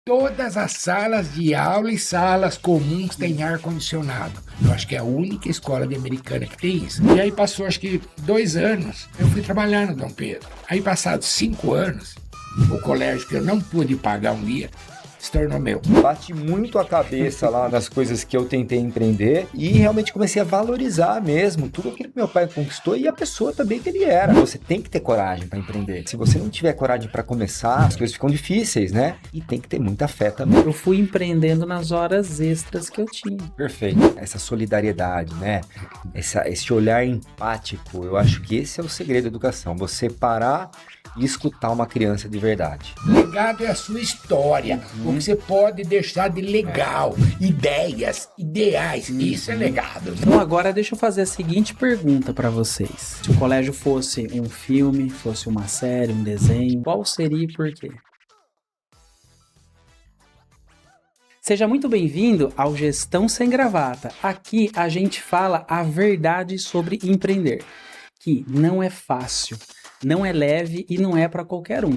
Todas as salas de aula e salas comuns têm ar-condicionado. Eu acho que é a única escola de Americana que tem isso. E aí passou, acho que 2 anos, eu fui trabalhar no Dom Pedro. Aí passados 5 anos, o colégio que eu não pude pagar um dia, se tornou meu. Bati muito a cabeça lá nas coisas que eu tentei empreender e realmente comecei a valorizar mesmo tudo aquilo que meu pai conquistou e a pessoa também que ele era. Você tem que ter coragem para empreender. Se você não tiver coragem para começar, as coisas ficam difíceis, né? E tem que ter muita fé também. Eu fui empreendendo nas horas extras que eu tinha. Perfeito. Essa solidariedade, né? Esse olhar empático, eu acho que esse é o segredo da educação. Você parar e escutar uma criança de verdade. Legado é a sua história, o que você pode deixar de legal, ideias, ideais, isso é legado. Então agora deixa eu fazer a seguinte pergunta para vocês. Se o colégio fosse um filme, fosse uma série, um desenho, qual seria e por quê? Seja muito bem-vindo ao Gestão Sem Gravata. Aqui a gente fala a verdade sobre empreender, que não é fácil. Não é leve e não é para qualquer um.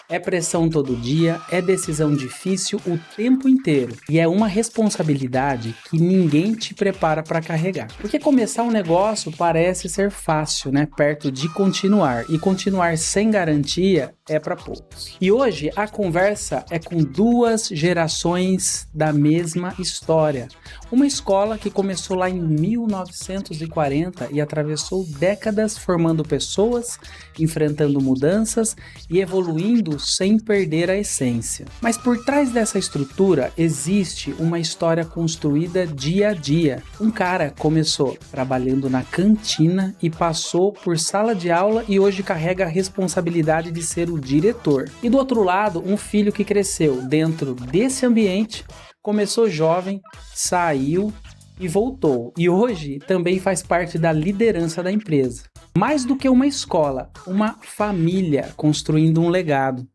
É pressão todo dia, é decisão difícil o tempo inteiro. E é uma responsabilidade que ninguém te prepara para carregar. Porque começar um negócio parece ser fácil, né? Perto de continuar. E continuar sem garantia é para poucos. E hoje a conversa é com 2 gerações da mesma história. Uma escola que começou lá em 1940 e atravessou décadas formando pessoas, enfrentando mudanças e evoluindo sem perder a essência. Mas por trás dessa estrutura existe uma história construída dia a dia. Um cara começou trabalhando na cantina e passou por sala de aula e hoje carrega a responsabilidade de ser o diretor. E do outro lado, um filho que cresceu dentro desse ambiente, começou jovem, saiu e voltou. E hoje também faz parte da liderança da empresa. Mais do que uma escola, uma família construindo um legado.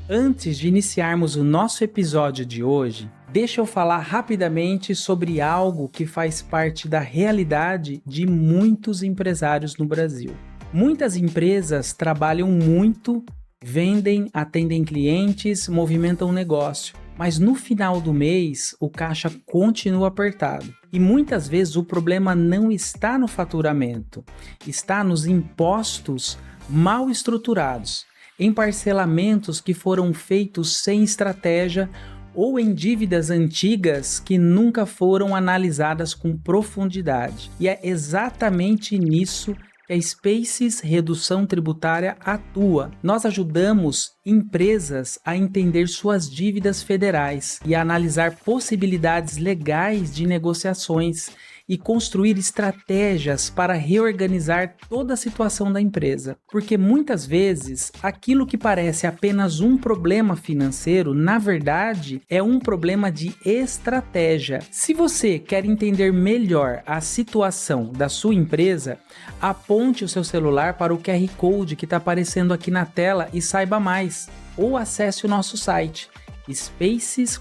Antes de iniciarmos o nosso episódio de hoje, deixa eu falar rapidamente sobre algo que faz parte da realidade de muitos empresários no Brasil. Muitas empresas trabalham muito, vendem, atendem clientes, movimentam negócio, mas no final do mês o caixa continua apertado. E muitas vezes o problema não está no faturamento, está nos impostos mal estruturados, em parcelamentos que foram feitos sem estratégia ou em dívidas antigas que nunca foram analisadas com profundidade. E é exatamente nisso que a Spaces Redução Tributária atua. Nós ajudamos empresas a entender suas dívidas federais e a analisar possibilidades legais de negociações e construir estratégias para reorganizar toda a situação da empresa. Porque muitas vezes, aquilo que parece apenas um problema financeiro, na verdade, é um problema de estratégia. Se você quer entender melhor a situação da sua empresa, aponte o seu celular para o QR Code que está aparecendo aqui na tela e saiba mais. Ou acesse o nosso site, spaces.com.br.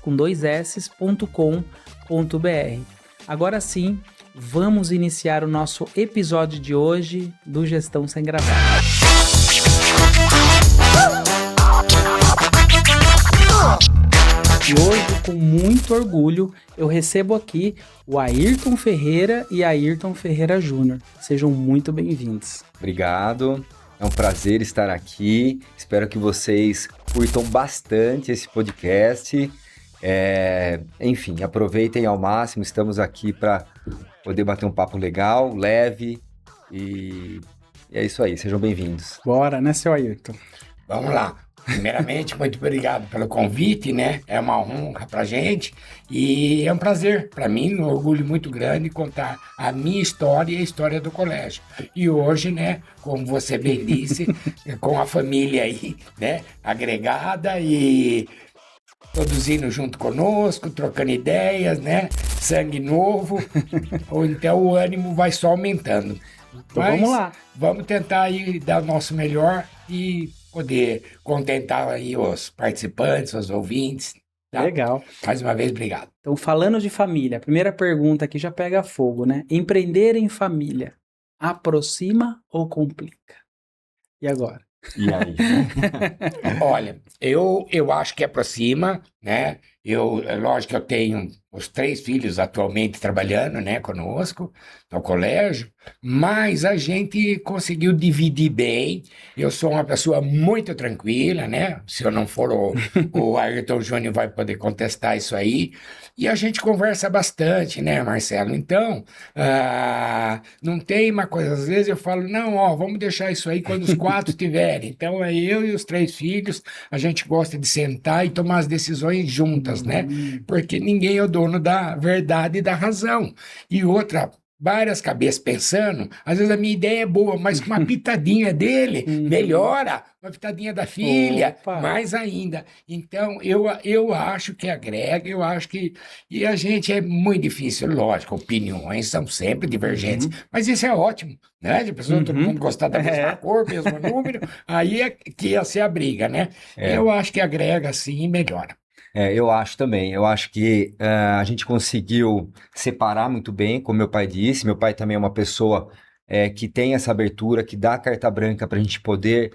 Agora sim, vamos iniciar o nosso episódio de hoje do Gestão Sem Gravata. E hoje, com muito orgulho, eu recebo aqui o Ayrton Ferreira e Ayrton Ferreira Júnior. Sejam muito bem-vindos. Obrigado, é um prazer estar aqui. Espero que vocês curtam bastante esse podcast. Enfim, aproveitem ao máximo, estamos aqui para poder bater um papo legal, leve e é isso aí, sejam bem-vindos. Bora, né, seu Ayrton? Vamos lá. Primeiramente, muito obrigado pelo convite, né? É uma honra pra gente e é um prazer para mim, um orgulho muito grande contar a minha história e a história do colégio. E hoje, né, como você bem disse, com a família aí, né, agregada e produzindo junto conosco, trocando ideias, né? Sangue novo, ou então o ânimo vai só aumentando. Então vamos lá. Vamos tentar aí dar o nosso melhor e poder contentar aí os participantes, os ouvintes. Tá? Legal. Mais uma vez, obrigado. Então, falando de família, a primeira pergunta aqui já pega fogo, né? Empreender em família aproxima ou complica? E agora? E aí? Olha, eu acho que aproxima, né? É lógico que eu tenho os 3 filhos atualmente trabalhando, né, conosco no colégio, mas a gente conseguiu dividir bem. Eu sou uma pessoa muito tranquila, né? Se eu não for o Ayrton Júnior vai poder contestar isso aí. E a gente conversa bastante, né, Marcelo? Então, não tem uma coisa, às vezes eu falo, não, ó, vamos deixar isso aí quando os 4 tiverem. Então, é eu e os 3 filhos, a gente gosta de sentar e tomar as decisões juntas, né? Porque ninguém é o dono da verdade e da razão. E outra, várias cabeças pensando, às vezes a minha ideia é boa, mas com uma pitadinha dele melhora, uma pitadinha da filha, Opa. mais ainda. Então, eu acho que agrega, eu acho que. E a gente é muito difícil, lógico, opiniões são sempre divergentes, mas isso é ótimo, né? De pessoa, todo mundo gostar da mesma cor, mesmo número, aí é que ia ser a briga, né? Eu acho que agrega sim e melhora. Eu acho também. Eu acho que a gente conseguiu separar muito bem, como meu pai disse. Meu pai também é uma pessoa que tem essa abertura, que dá a carta branca para a gente poder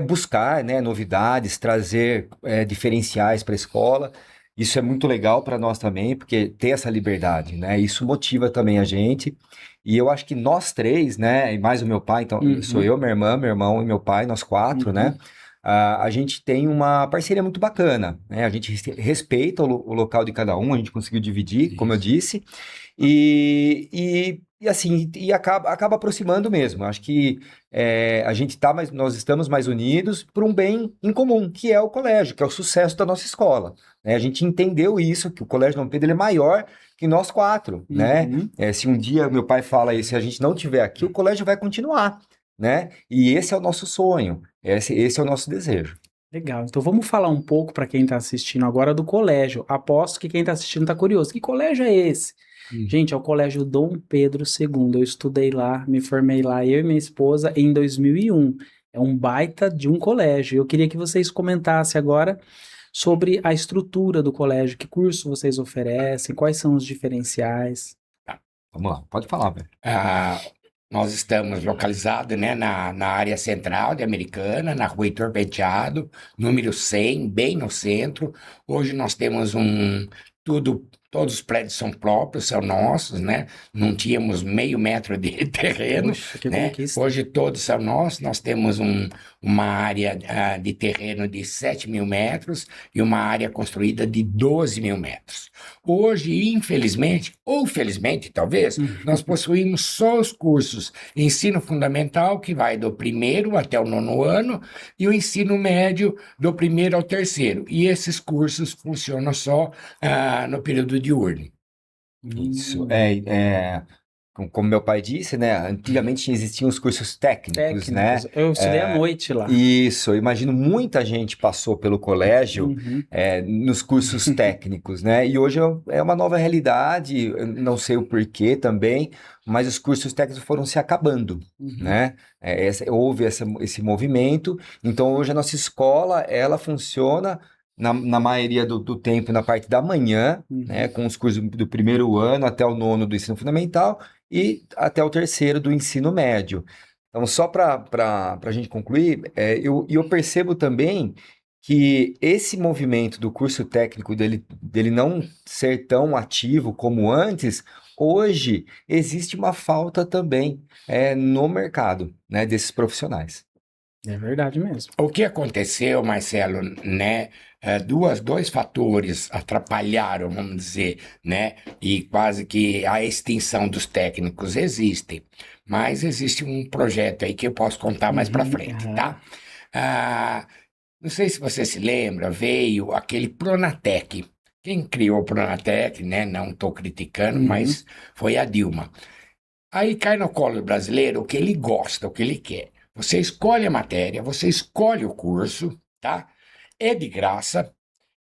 buscar, né, novidades, trazer diferenciais para a escola. Isso é muito legal para nós também, porque ter essa liberdade, né? Isso motiva também a gente. E eu acho que nós 3, né, e mais o meu pai, então sou eu, minha irmã, meu irmão e meu pai, nós 4, né? A gente tem uma parceria muito bacana, né? A gente respeita o local de cada um, a gente conseguiu dividir, como eu disse, e assim, acaba aproximando mesmo. Acho que nós estamos mais unidos por um bem em comum, que é o colégio, que é o sucesso da nossa escola, né? A gente entendeu isso, que o Colégio Dom Pedro ele é maior que nós 4, né? Se um dia meu pai fala isso, se a gente não estiver aqui, o colégio vai continuar, né? E esse é o nosso sonho, esse é o nosso desejo. Legal. Então vamos falar um pouco para quem está assistindo agora do colégio. Aposto que quem está assistindo está curioso. Que colégio é esse? Gente, é o Colégio Dom Pedro II. Eu estudei lá, me formei lá, eu e minha esposa, em 2001. É um baita de um colégio. Eu queria que vocês comentassem agora sobre a estrutura do colégio, que curso vocês oferecem, quais são os diferenciais. Vamos lá, pode falar, velho. Nós estamos localizados, né, na área central de Americana, na Rua Heitor Penteado, número 100, bem no centro. Hoje nós temos todos os prédios são próprios, são nossos, né? Não tínhamos meio metro de terreno, Poxa, que né? conquista. Hoje todos são nossos. Nós temos uma área de terreno de 7 mil metros e uma área construída de 12 mil metros. Hoje, infelizmente, ou felizmente, talvez, nós possuímos só os cursos ensino fundamental, que vai do 1º até o 9º ano, e o ensino médio do 1º ao 3º. E esses cursos funcionam só no período diurno. Isso, como meu pai disse, né? Antigamente existiam os cursos técnicos, né? Eu estudei à noite lá. Isso, eu imagino muita gente passou pelo colégio nos cursos técnicos, né? E hoje é uma nova realidade, eu não sei o porquê também, mas os cursos técnicos foram se acabando, né? Houve esse movimento, então hoje a nossa escola, ela funciona na maioria do tempo na parte da manhã, né? Com os cursos do 1º ano até o 9º do ensino fundamental e até o 3º do ensino médio. Então, só para a gente concluir, eu percebo também que esse movimento do curso técnico dele não ser tão ativo como antes, hoje existe uma falta também no mercado, né, desses profissionais. É verdade mesmo. O que aconteceu, Marcelo, né? Dois fatores atrapalharam, vamos dizer, né? E quase que a extinção dos técnicos existe. Mas existe um projeto aí que eu posso contar mais para frente, tá? Não sei se você se lembra, veio aquele Pronatec. Quem criou o Pronatec, né? Não estou criticando, mas foi a Dilma. Aí cai no colo brasileiro o que ele gosta, o que ele quer. Você escolhe a matéria, você escolhe o curso, tá? É de graça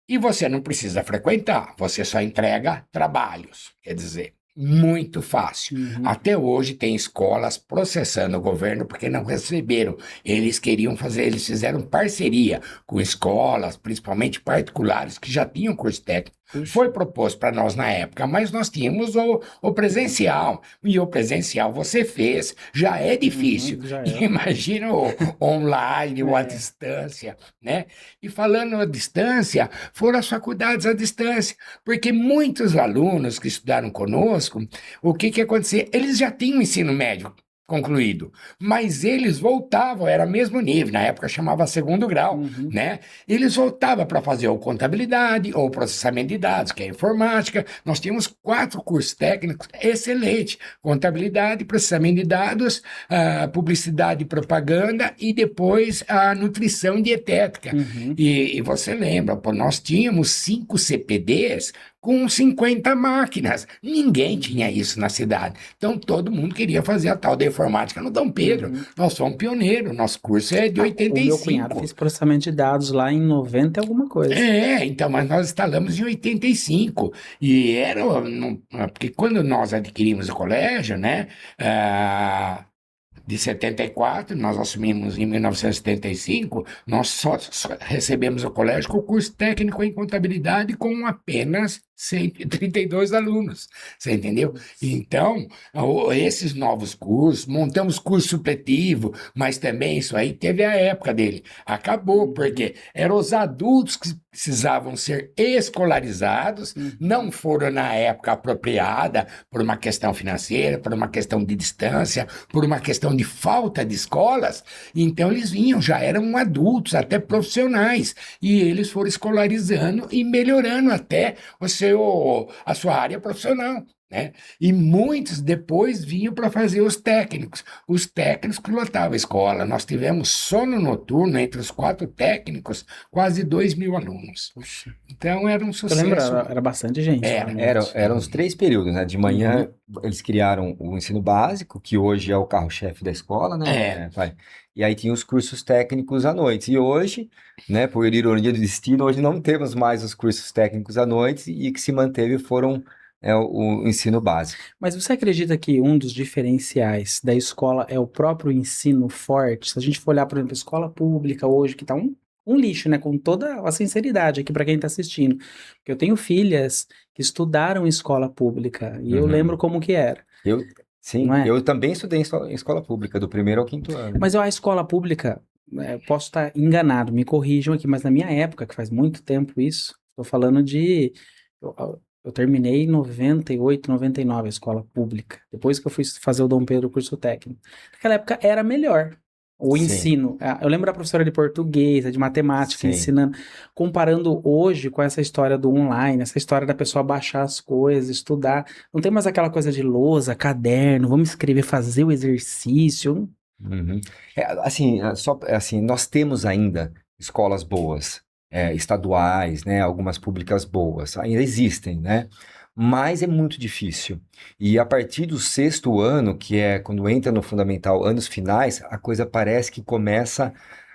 e você não precisa frequentar, você só entrega trabalhos. Quer dizer, muito fácil. Até hoje tem escolas processando o governo porque não receberam. Eles fizeram parceria com escolas, principalmente particulares, que já tinham curso técnico. Foi proposto para nós na época, mas nós tínhamos o presencial. E o presencial você fez. Já é difícil. Já é. Imagina o online, ou à distância, né? E falando à distância, foram as faculdades à distância, porque muitos alunos que estudaram conosco, o que acontecia? Eles já tinham ensino médio concluído, mas eles voltavam, era mesmo nível, na época chamava segundo grau, né? Eles voltavam para fazer ou contabilidade, ou processamento de dados, que é informática. Nós tínhamos 4 cursos técnicos excelentes: contabilidade, processamento de dados, publicidade e propaganda, e depois a nutrição e dietética. E você lembra, pô, nós tínhamos 5 CPDs com 50 máquinas. Ninguém tinha isso na cidade. Então, todo mundo queria fazer a tal da informática no Dom Pedro. Nós somos pioneiros, nosso curso é de 85. O meu cunhado fez processamento de dados lá em 90 e alguma coisa. Então, mas nós instalamos em 85. E porque quando nós adquirimos o colégio, né, de 74, nós assumimos em 1975, nós só recebemos o colégio com o curso técnico em contabilidade com apenas 132 alunos, você entendeu? Então, esses novos cursos, montamos curso supletivo, mas também isso aí teve a época dele. Acabou, porque eram os adultos que precisavam ser escolarizados, não foram na época apropriada por uma questão financeira, por uma questão de distância, por uma questão de falta de escolas. Então eles vinham, já eram adultos, até profissionais, e eles foram escolarizando e melhorando até a sua área profissional, né? E muitos depois vinham para fazer os técnicos que lotavam a escola. Nós tivemos sono noturno entre os 4 técnicos, quase 2.000 alunos. Puxa. Então era um sucesso. Eu lembro, era bastante gente. Eram os 3 períodos, né? De manhã eles criaram o ensino básico, que hoje é o carro-chefe da escola, né? E aí tinha os cursos técnicos à noite. E hoje, né, por ironia do destino, hoje não temos mais os cursos técnicos à noite, e que se manteve foram o ensino básico. Mas você acredita que um dos diferenciais da escola é o próprio ensino forte? Se a gente for olhar, por exemplo, a escola pública hoje, que está um lixo, né? Com toda a sinceridade aqui para quem está assistindo. Porque eu tenho filhas que estudaram em escola pública e eu lembro como que era. Sim, eu também estudei em escola pública, do 1º ao 5º ano. Mas a escola pública, posso estar enganado, me corrijam aqui, mas na minha época, que faz muito tempo isso, estou falando de... Eu terminei em 98, 99 a escola pública. Depois que eu fui fazer o Dom Pedro, curso técnico. Naquela época era melhor o ensino. Eu lembro da professora de português, de matemática, ensinando, comparando hoje com essa história do online, essa história da pessoa baixar as coisas, estudar. Não tem mais aquela coisa de lousa, caderno, vamos escrever, fazer o exercício. Nós temos ainda escolas boas. Estaduais, né, algumas públicas boas, ainda existem, né, mas é muito difícil. E a partir do 6º ano, que é quando entra no fundamental, anos finais, a coisa parece que começa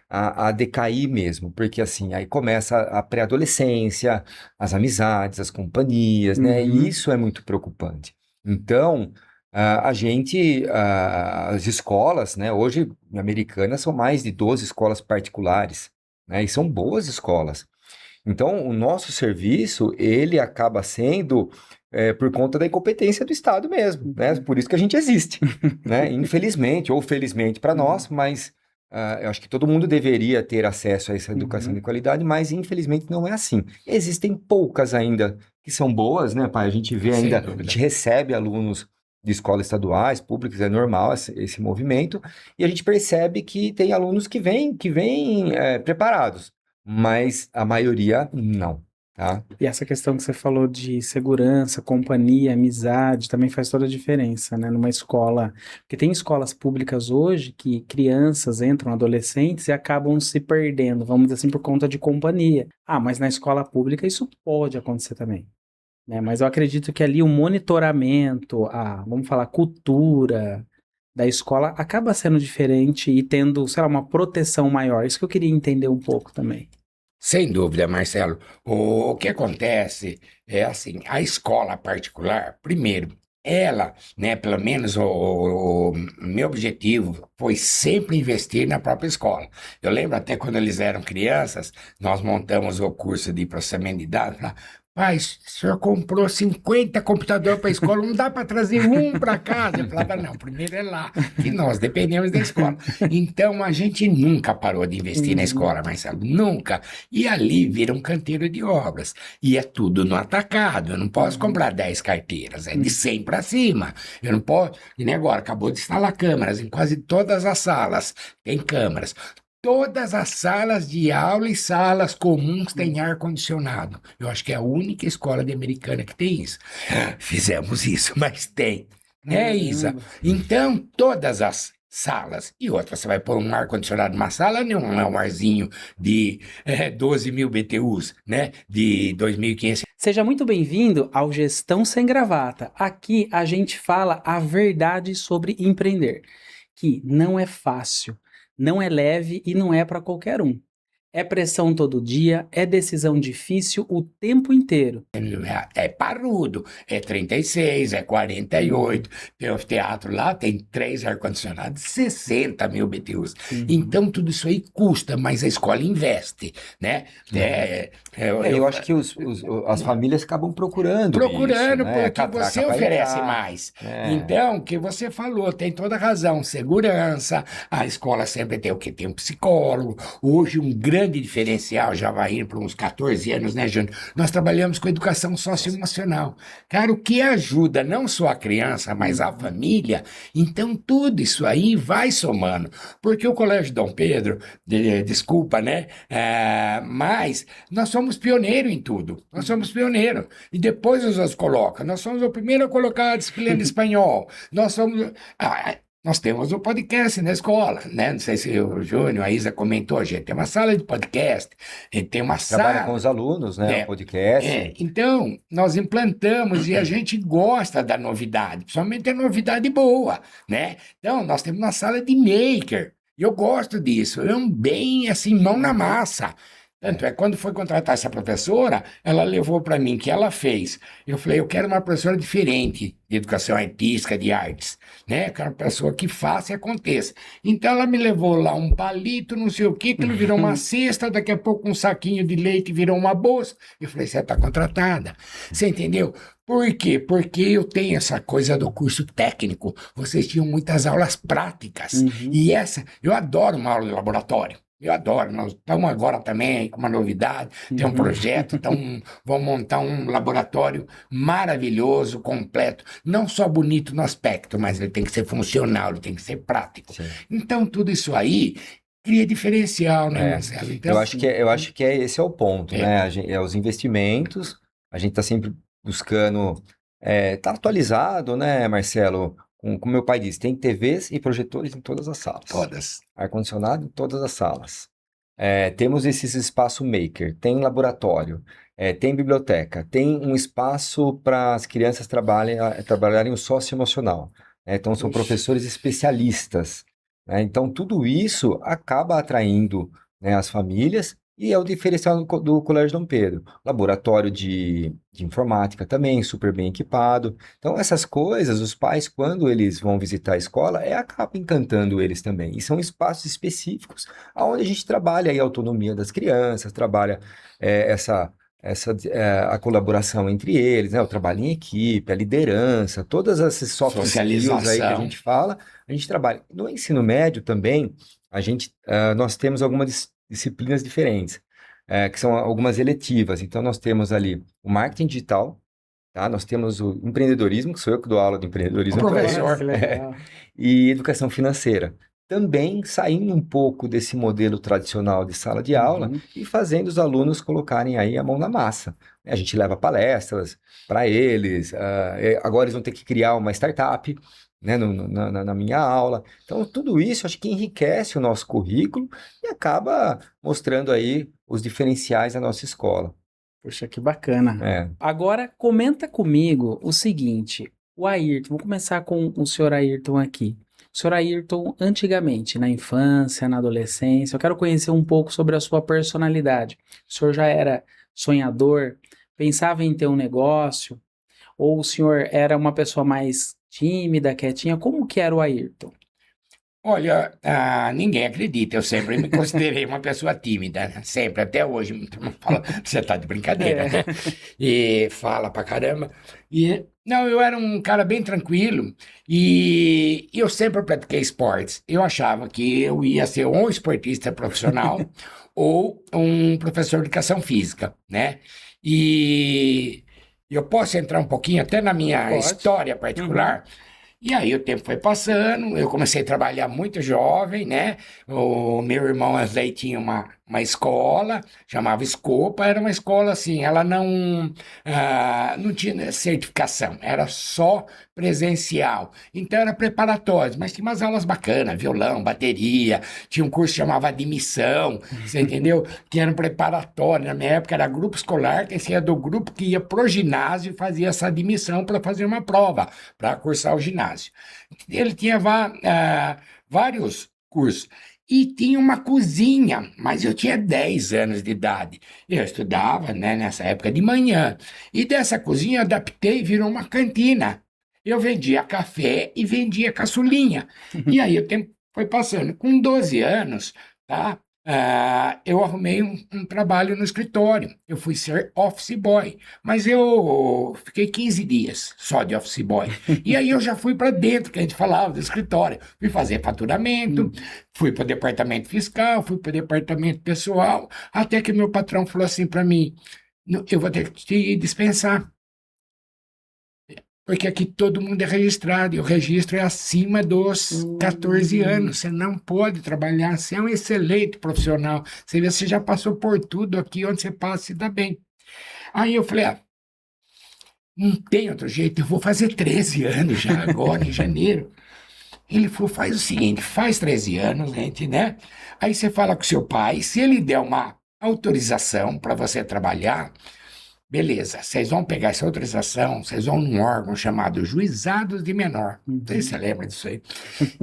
a decair mesmo, porque assim, aí começa a pré-adolescência, as amizades, as companhias, né, e isso é muito preocupante. Então, as escolas, né, hoje, na Americana, são mais de 12 escolas particulares, né, e são boas escolas. Então, o nosso serviço, ele acaba sendo por conta da incompetência do Estado mesmo, né? Por isso que a gente existe, né? Infelizmente ou felizmente para nós, mas eu acho que todo mundo deveria ter acesso a essa educação de qualidade, mas infelizmente não é assim. Existem poucas ainda que são boas, né, pai? A gente vê ainda, a gente recebe alunos de escolas estaduais, públicas, é normal esse movimento, e a gente percebe que tem alunos que vêm preparados, mas a maioria não, tá? E essa questão que você falou de segurança, companhia, amizade, também faz toda a diferença, né? Numa escola, porque tem escolas públicas hoje que crianças entram, adolescentes, e acabam se perdendo, vamos dizer assim, por conta de companhia. Mas na escola pública isso pode acontecer também. Mas eu acredito que ali o monitoramento, vamos falar, cultura da escola acaba sendo diferente e tendo, sei lá, uma proteção maior. Isso que eu queria entender um pouco também. Sem dúvida, Marcelo. O que acontece é assim, a escola particular, primeiro, ela, né, pelo menos o meu objetivo foi sempre investir na própria escola. Eu lembro até quando eles eram crianças, nós montamos o curso de processamento de dados. Pai, o senhor comprou 50 computadores para a escola, não dá para trazer um para casa? Eu falava, não, primeiro é lá, que nós dependemos da escola. Então, a gente nunca parou de investir na escola, Marcelo, nunca. E ali vira um canteiro de obras. E é tudo no atacado, eu não posso comprar 10 carteiras, é de 100 para cima. Eu não posso, e nem agora, acabou de instalar câmeras em quase todas as salas, tem câmeras. Todas as salas de aula e salas comuns têm ar-condicionado. Eu acho que é a única escola de americana que tem isso. Fizemos isso, mas tem. Né, Isa? Então, todas as salas. E outra, você vai pôr um ar-condicionado numa sala, não é um arzinho de 12 mil BTUs, né? De 2.500. Seja muito bem-vindo ao Gestão Sem Gravata. Aqui a gente fala a verdade sobre empreender, que não é fácil, não é leve e não é para qualquer um. É pressão todo dia, é decisão difícil o tempo inteiro. É parrudo, é 36, é 48. Tem o teatro lá, tem 3 ar-condicionados, 60 mil BTUs. Então, tudo isso aí custa, mas a escola investe, né? Eu acho que as famílias acabam procurando isso, né? Porque você oferece mais. Então, o que você falou, tem toda a razão. Segurança, a escola sempre tem o quê? Tem um psicólogo. Hoje, um grande diferencial, já vai indo para uns 14 anos, né, Júnior? Nós trabalhamos com educação socioemocional. Cara, o que ajuda não só a criança, mas a família, então tudo isso aí vai somando. Porque o Colégio Dom Pedro, desculpa, né? Mas nós somos pioneiros em tudo. Nós somos pioneiros. E depois os outros colocam. Nós somos o primeiro a colocar a disciplina de espanhol. Nós temos o podcast na escola, né? Não sei se o Júnior, a Isa comentou, a gente tem uma sala de podcast, a gente tem uma Trabalha com os alunos, né? O podcast. Então, nós implantamos e a gente gosta da novidade, principalmente a novidade boa, né? Então, nós temos uma sala de maker, e eu gosto disso, é bem assim, mão na massa. Tanto é, quando foi contratar essa professora, ela levou para mim que ela fez. Eu falei, eu quero uma professora diferente de educação artística, de artes, né? Eu quero uma pessoa que faça e aconteça. Então ela me levou lá um palito, não sei o que ele virou uma cesta, daqui a pouco um saquinho de leite virou uma bolsa. Eu falei, você está contratada. Você entendeu? Por quê? Porque eu tenho essa coisa do curso técnico. Vocês tinham muitas aulas práticas. E eu adoro uma aula de laboratório. Eu adoro, nós estamos agora também com uma novidade, tem um projeto, vamos montar um laboratório maravilhoso, completo, não só bonito no aspecto, mas ele tem que ser funcional, ele tem que ser prático. Sim. Então, tudo isso aí cria diferencial, né, Marcelo? Então, eu acho que esse é o ponto, né? Os investimentos, a gente está sempre buscando tá atualizado, né, Marcelo? Como meu pai disse, tem TVs e projetores em todas as salas. Todas. Ar-condicionado em todas as salas. Temos esses espaço maker, tem laboratório, tem biblioteca, tem um espaço para as crianças trabalharem o socioemocional. Então, são professores especialistas. Então, tudo isso acaba atraindo, né, as famílias. E é o diferencial do Colégio Dom Pedro. Laboratório de informática também, super bem equipado. Então, essas coisas, os pais, quando eles vão visitar a escola, acaba encantando eles também. E são espaços específicos onde a gente trabalha aí a autonomia das crianças, trabalha a colaboração entre eles, né? O trabalho em equipe, a liderança, todas essas soft skills aí que a gente fala, a gente trabalha. No ensino médio também, nós temos algumas disciplinas diferentes, que são algumas eletivas. Então, nós temos ali o marketing digital, tá? Nós temos o empreendedorismo, que sou eu que dou aula de empreendedorismo. Professor. E educação financeira. Também saindo um pouco desse modelo tradicional de sala de aula e fazendo os alunos colocarem aí a mão na massa. A gente leva palestras para eles, agora eles vão ter que criar uma startup, né, na minha aula. Então, tudo isso acho que enriquece o nosso currículo e acaba mostrando aí os diferenciais da nossa escola. Poxa, que bacana. Agora, comenta comigo o seguinte, o Ayrton, vou começar com o senhor Ayrton aqui. O senhor Ayrton, antigamente, na infância, na adolescência, eu quero conhecer um pouco sobre a sua personalidade. O senhor já era sonhador, pensava em ter um negócio, Ou o senhor era uma pessoa mais tímida, quietinha? Como que era o Ayrton? Olha, ninguém acredita, eu sempre me considerei uma pessoa tímida, né? Sempre, até hoje. Muita gente fala, você tá de brincadeira, né? E fala pra caramba. E, não, eu era um cara bem tranquilo e eu sempre pratiquei esportes. Eu achava que eu ia ser ou um esportista profissional ou um professor de educação física, né? E eu posso entrar um pouquinho até na minha Pode. história Uhum. particular. E aí o tempo foi passando, eu comecei a trabalhar muito jovem, né? O meu irmão Wesley tinha uma escola, chamava Escopa, era uma escola assim, ela não tinha certificação, era só presencial. Então era preparatório, mas tinha umas aulas bacanas, violão, bateria, tinha um curso que chamava admissão, você entendeu? Que era um preparatório, na minha época era grupo escolar, que esse era do grupo que ia pro ginásio e fazia essa admissão para fazer uma prova, para cursar o ginásio. Ele tinha vários cursos. E tinha uma cozinha, mas eu tinha 10 anos de idade. Eu estudava, né, nessa época de manhã. E dessa cozinha eu adaptei e virou uma cantina. Eu vendia café e vendia caçulinha. E aí o tempo foi passando. Com 12 anos, tá? Eu arrumei um trabalho no escritório. Eu fui ser office boy, mas eu fiquei 15 dias só de office boy. E aí eu já fui para dentro, que a gente falava, do escritório. Fui fazer faturamento, fui para o departamento fiscal, fui para o departamento pessoal, até que meu patrão falou assim para mim: Eu vou ter que te dispensar. Porque aqui todo mundo é registrado, e o registro é acima dos 14 anos. Você não pode trabalhar, você é um excelente profissional. Você vê, você já passou por tudo aqui, onde você passa, se dá bem. Aí eu falei, não tem outro jeito, eu vou fazer 13 anos já agora, em janeiro. Ele falou, faz o seguinte, faz 13 anos, gente, né? Aí você fala com seu pai, se ele der uma autorização para você trabalhar, beleza, vocês vão pegar essa autorização, vocês vão num órgão chamado Juizados de Menor. Não sei se você lembra disso aí.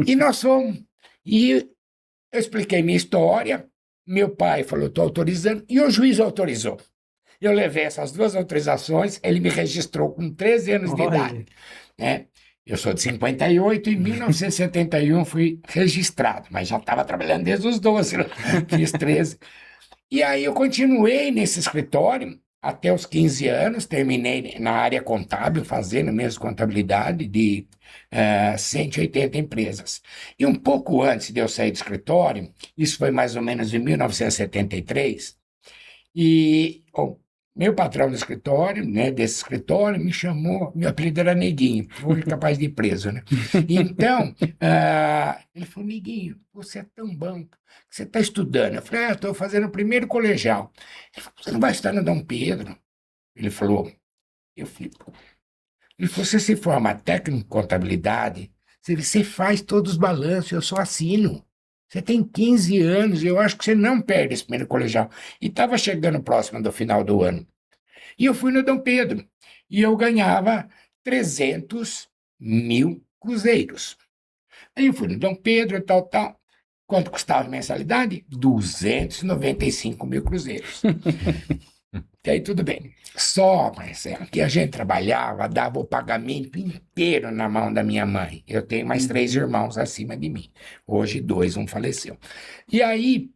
E nós fomos. E eu expliquei minha história, meu pai falou, estou autorizando, e o juiz autorizou. Eu levei essas duas autorizações, ele me registrou com 13 anos de idade, né? Eu sou de 58, em 1971 fui registrado, mas já estava trabalhando desde os 12, né? Fiz 13. E aí eu continuei nesse escritório até os 15 anos, terminei na área contábil, fazendo mesmo contabilidade de 180 empresas. E um pouco antes de eu sair do escritório, isso foi mais ou menos em 1973, e o meu patrão do escritório, né, desse escritório, me chamou, meu apelido era Neguinho, fui capaz de ir preso, né? Então, ele falou, Neguinho, você é tão bom, você está estudando? Eu falei, estou fazendo o primeiro colegial. Ele falou, você não vai estudar no Dom Pedro? Ele falou, eu falei, pô. Ele falou, você se forma técnico em contabilidade, você faz todos os balanços, eu só assino. Você tem 15 anos e eu acho que você não perde esse primeiro colegial. E estava chegando próximo do final do ano. E eu fui no Dom Pedro. E eu ganhava 300 mil cruzeiros. Aí eu fui no Dom Pedro, tal, tal. Quanto custava a mensalidade? 295 mil cruzeiros. E aí tudo bem. Só, Marcelo, que a gente trabalhava, dava o pagamento inteiro na mão da minha mãe. Eu tenho mais 3 irmãos acima de mim. Hoje 2, um faleceu. E aí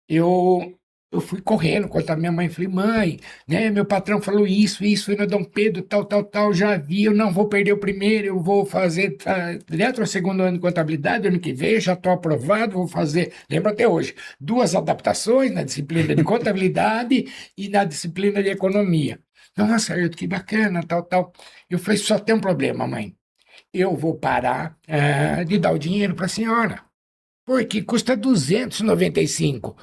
eu fui correndo, contar minha mãe, falei, mãe, né, meu patrão falou isso, foi no Dom Pedro, tal, tal, tal, já vi, eu não vou perder o primeiro, eu vou fazer direto ao segundo ano de contabilidade, ano que vem, já estou aprovado, vou fazer, lembro até hoje, 2 adaptações na disciplina de contabilidade e na disciplina de economia. Nossa, Ayrton, que bacana, tal, tal. Eu falei, só tem um problema, mãe, eu vou parar de dar o dinheiro para a senhora. Porque custa R$ 295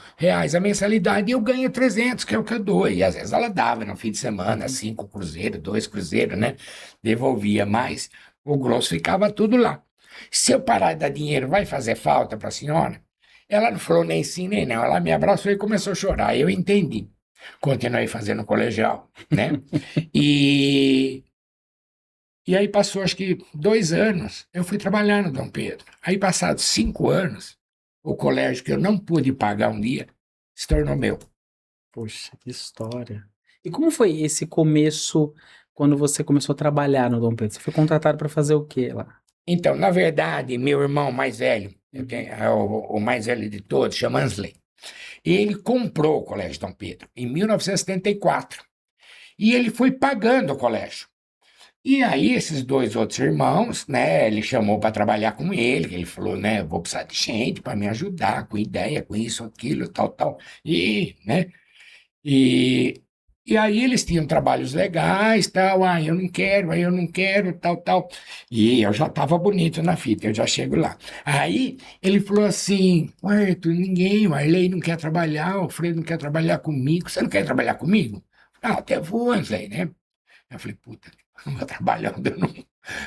a mensalidade e eu ganho 300, que é o que eu dou. E às vezes ela dava no fim de semana, 5 cruzeiros, 2 cruzeiros, né? Devolvia mais. O grosso ficava tudo lá. Se eu parar de dar dinheiro, vai fazer falta para a senhora? Ela não falou nem sim nem não. Ela me abraçou e começou a chorar. Eu entendi. Continuei fazendo colegial, né? E e aí passou, acho que 2 anos, eu fui trabalhar no Dom Pedro. Aí, passados 5 anos, o colégio que eu não pude pagar um dia se tornou meu. Poxa, que história. E como foi esse começo quando você começou a trabalhar no Dom Pedro? Você foi contratado para fazer o quê lá? Então, na verdade, meu irmão mais velho, é o mais velho de todos, chama Ansley, ele comprou o Colégio Dom Pedro em 1974 e ele foi pagando o colégio. E aí, esses dois outros irmãos, né, ele chamou para trabalhar com ele, ele falou, né, vou precisar de gente para me ajudar com ideia, com isso, aquilo, tal, tal. E, né, e, e aí eles tinham trabalhos legais, tal, aí eu não quero, tal, tal. E eu já estava bonito na fita, eu já chego lá. Aí ele falou assim, ué, o Arley não quer trabalhar, o Freire não quer trabalhar comigo, você não quer trabalhar comigo? Ah, até vou, Ansley, né? Eu falei, puta, não vou trabalhando, eu não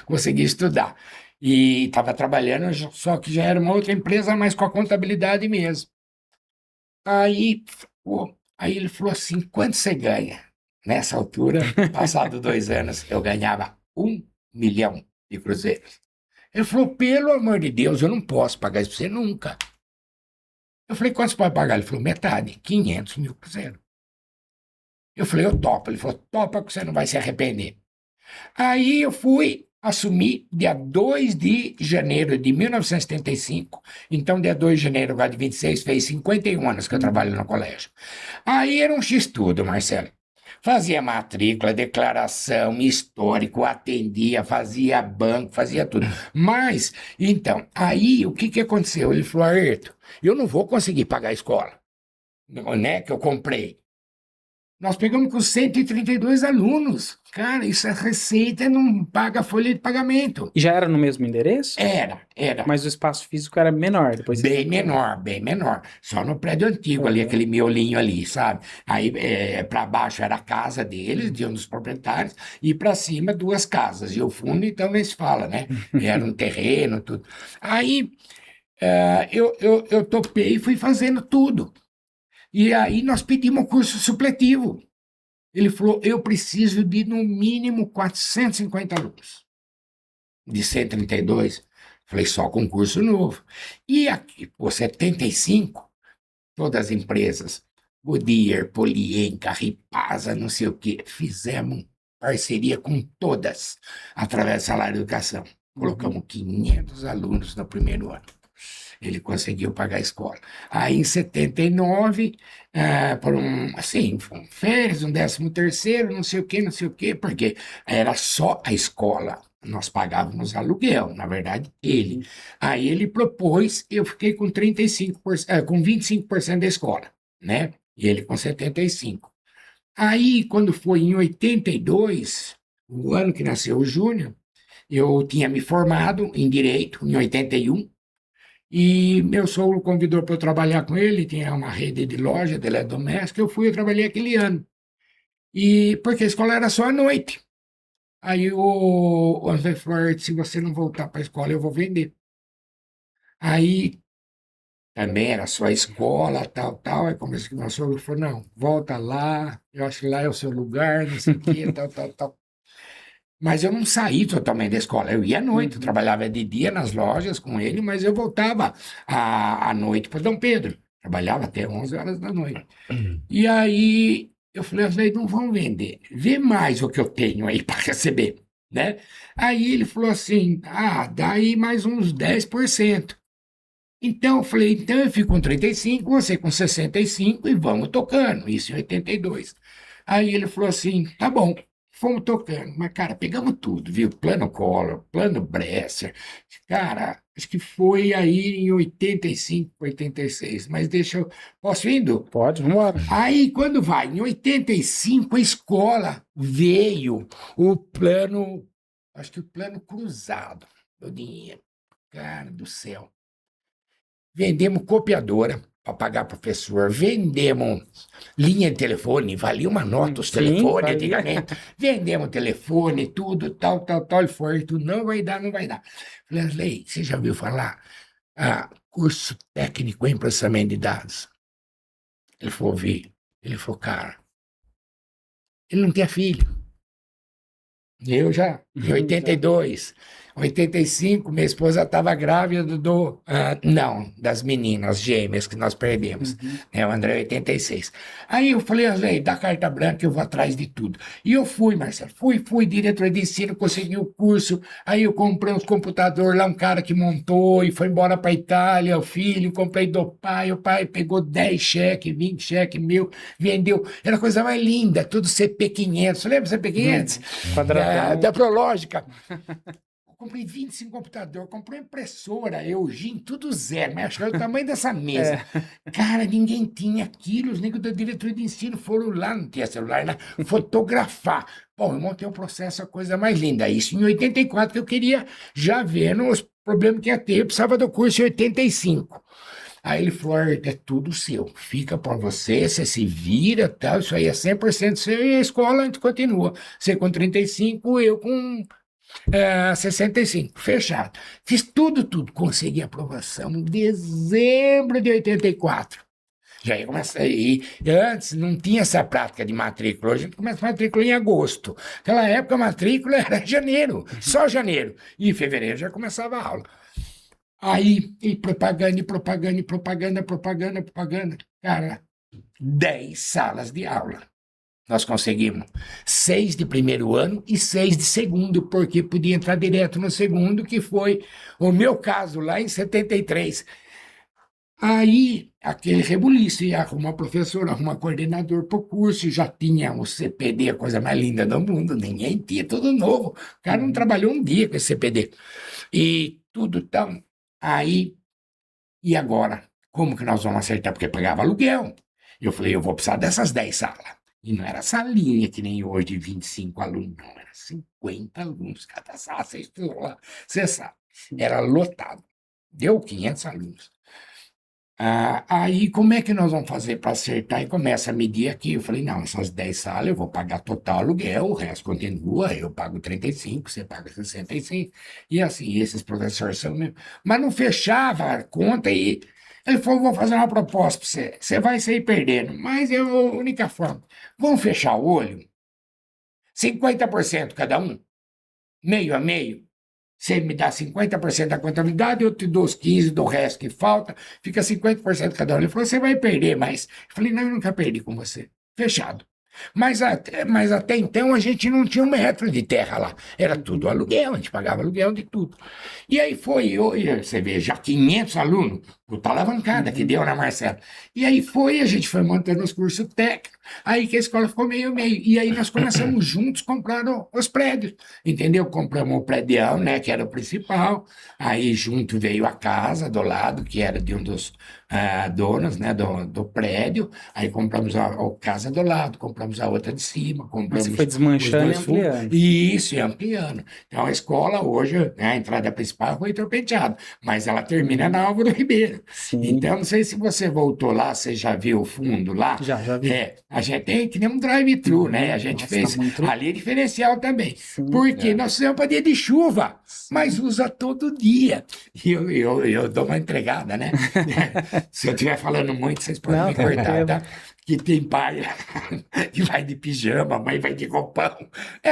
consegui estudar. E estava trabalhando, só que já era uma outra empresa, mas com a contabilidade mesmo. Aí, pô, aí ele falou assim, quanto você ganha? Nessa altura, passado 2 anos, eu ganhava 1 milhão de cruzeiros. Ele falou, pelo amor de Deus, eu não posso pagar isso pra você nunca. Eu falei, quanto você pode pagar? Ele falou, metade, 500 mil cruzeiros. Eu falei, eu topo. Ele falou, topa que você não vai se arrepender. Aí eu fui assumir dia 2 de janeiro de 1975. Então, dia 2 de janeiro agora de 26, fez 51 anos que eu trabalho no colégio. Aí era um X-tudo, Marcelo. Fazia matrícula, declaração, histórico, atendia, fazia banco, fazia tudo. Mas, então, aí o que aconteceu? Ele falou, Ayrton, eu não vou conseguir pagar a escola, né, que eu comprei. Nós pegamos com 132 alunos. Cara, isso é receita, não paga folha de pagamento. E já era no mesmo endereço? Era. Mas o espaço físico era menor depois. Bem menor. Só no prédio antigo ali, aquele miolinho ali, sabe? Aí para baixo era a casa deles, de um dos proprietários, e para cima 2 casas. E o fundo, então, nem se fala, né? Era um terreno, tudo. Aí eu topei e fui fazendo tudo. E aí nós pedimos um curso supletivo. Ele falou, eu preciso de no mínimo 450 alunos. De 132, falei, só com curso novo. E aqui, por 75, todas as empresas, Goodyear, Polienca, Ripasa, não sei o quê, fizemos parceria com todas, através do salário de educação. Colocamos 500 alunos no primeiro ano. Ele conseguiu pagar a escola. Aí, em 79, por férias, 13º, não sei o quê, porque era só a escola. Nós pagávamos aluguel, na verdade, ele. Aí ele propôs, eu fiquei com 35%, com 25% da escola, né? E ele com 75%. Aí, quando foi em 82, o ano que nasceu o Júnior, eu tinha me formado em Direito, em 81, e meu sogro convidou para eu trabalhar com ele, tinha uma rede de loja de eletrodoméstica, eu fui, eu trabalhei aquele ano. E porque a escola era só à noite. Aí o André falou, se você não voltar para a escola, eu vou vender. Aí também era só a escola, tal. Aí comecei com o meu sogro, falou, não, volta lá, eu acho que lá é o seu lugar, não sei o quê, tal. Mas eu não saí totalmente da escola. Eu ia à noite, eu trabalhava de dia nas lojas com ele, mas eu voltava à noite para Dom Pedro. Trabalhava até 11 horas da noite. E aí eu falei, não vão vender. Vê mais o que eu tenho aí para receber, né? Aí ele falou assim, dá aí mais uns 10%. Então eu falei, então eu fico com 35, você com 65 e vamos tocando. Isso em 82. Aí ele falou assim, tá bom. Fomos tocando, mas, cara, pegamos tudo, viu? Plano Collor, plano Bresser. Cara, acho que foi aí em 85, 86. Mas deixa eu. Posso indo? Pode, vamos embora. Aí, quando vai, em 85, a escola veio o plano, acho que o plano cruzado do dinheiro. Cara do céu. Vendemos copiadora para pagar professor, vendemos linha de telefone, valia uma nota os Sim, telefones valia. antigamente, vendemos telefone, tudo, tal, ele foi, tu não vai dar. Falei, Asley, você já ouviu falar? Curso técnico em processamento de dados. Ele falou, vi. Ele falou, cara, ele não tinha filho. Eu já, em 82, 85, minha esposa estava grávida das meninas gêmeas que nós perdemos, né? O André 86. Aí eu falei, André, dá carta branca, eu vou atrás de tudo. E eu fui, Marcelo, fui diretor de ensino, consegui o curso, aí eu comprei uns computadores lá, um cara que montou e foi embora para Itália, o filho, comprei do pai, o pai pegou 10 cheques, 20 cheques, 1.000, vendeu, era a coisa mais linda, tudo CP500, você lembra CP500? Da Prológica. Comprei 25 computadores, comprei impressora, Eugene, tudo zero, mas acho que era o tamanho dessa mesa. Cara, ninguém tinha aquilo, os negros da diretoria de ensino foram lá, não tinha celular, né? Fotografar. Bom, eu montei um processo, a coisa mais linda. Isso em 84, que eu queria já ver os problemas que ia ter, eu precisava do curso em 85. Aí ele falou, é tudo seu, fica para você, você se vira, tal, isso aí é 100% seu e a escola a gente continua. Você com 35, eu com 65, fechado. Fiz tudo, consegui aprovação em dezembro de 84. Já ia começar aí. Antes não tinha essa prática de matrícula. Hoje a gente começa a matrícula em agosto. Naquela época a matrícula era janeiro, só janeiro. E em fevereiro já começava a aula. Aí, e propaganda. Cara, 10 salas de aula. Nós conseguimos 6 de primeiro ano e 6 de segundo, porque podia entrar direto no segundo, que foi o meu caso lá em 73. Aí, aquele rebuliço, ia arrumar professor, arrumar coordenador para o curso, já tinha o CPD, a coisa mais linda do mundo, ninguém tinha, tudo novo. O cara não trabalhou um dia com esse CPD. E tudo tão... Aí, e agora? Como que nós vamos acertar? Porque pagava aluguel. Eu falei, eu vou precisar dessas 10 salas. E não era salinha que nem hoje, de 25 alunos, não, era 50 alunos, cada sala, você sabe, era lotado, deu 500 alunos. Aí, como é que nós vamos fazer para acertar? E começa a medir aqui, eu falei, não, essas 10 salas eu vou pagar total aluguel, o resto continua, eu pago 35, você paga 65, e assim, esses professores são mesmo. Mas não fechava a conta e... Ele falou, vou fazer uma proposta para você. Você vai sair perdendo, mas é a única forma. Vamos fechar o olho? 50% cada um? Meio a meio? Você me dá 50% da contabilidade, eu te dou os 15% do resto que falta, fica 50% cada um. Ele falou, você vai perder, mas... Eu falei, não, eu nunca perdi com você. Fechado. Mas até então a gente não tinha 1 metro de terra lá. Era tudo aluguel, a gente pagava aluguel de tudo. E aí você vê, já 500 alunos, puta alavancada que deu na Marcelo. E aí a gente foi montando os cursos técnicos, aí que a escola ficou meio. E aí nós começamos juntos comprando os prédios, entendeu? Compramos o prédio, né, que era o principal, aí junto veio a casa do lado, que era de um dos donos, né, do prédio, aí compramos a casa do lado, compramos a outra de cima, compramos... Você foi desmanchando e ampliando. Isso, e ampliando. Então a escola hoje, né, a entrada principal foi Penteado, mas ela termina na Álvaro Ribeiro. Sim. Então, não sei se você voltou lá, você já viu o fundo lá? Já vi. A gente tem que nem um drive-thru, né? A gente fez ali é diferencial também. Sim, porque nós fizemos para dia de chuva, mas usa todo dia. E eu dou uma entregada, né? Se eu estiver falando muito, vocês podem me cortar, tá? Que tem pai que vai de pijama, mãe vai de roupão.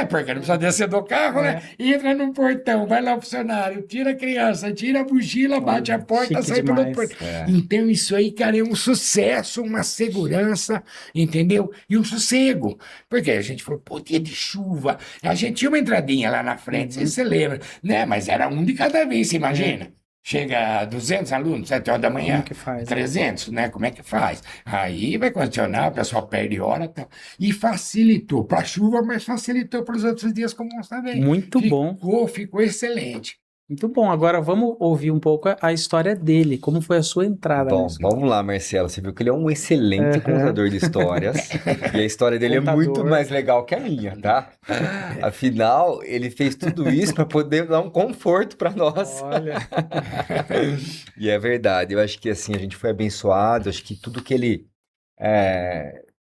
Porque não precisa descer do carro, né? Entra no portão, vai lá o funcionário, tira a criança, tira a mochila, bate a porta, sai pelo portão. Então isso aí, cara, é um sucesso, uma segurança, entendeu? E um sossego. Porque a gente falou, pô, dia de chuva. A gente tinha uma entradinha lá na frente, você lembra, né? Mas era um de cada vez, você imagina? Chega a 200 alunos, 7 horas da manhã, como que faz, 300, né? Como é que faz? Aí vai condicionar, o pessoal perde hora e tal. E facilitou para a chuva, mas facilitou para os outros dias comuns também. Muito bom. Ficou excelente. Muito bom. Agora vamos ouvir um pouco a história dele. Como foi a sua entrada? Bom, vamos lá, Marcelo. Você viu que ele é um excelente contador de histórias. E a história dele é muito mais legal que a minha, tá? Afinal, ele fez tudo isso para poder dar um conforto para nós. Olha. E é verdade. Eu acho que assim, a gente foi abençoado. Acho que tudo que ele...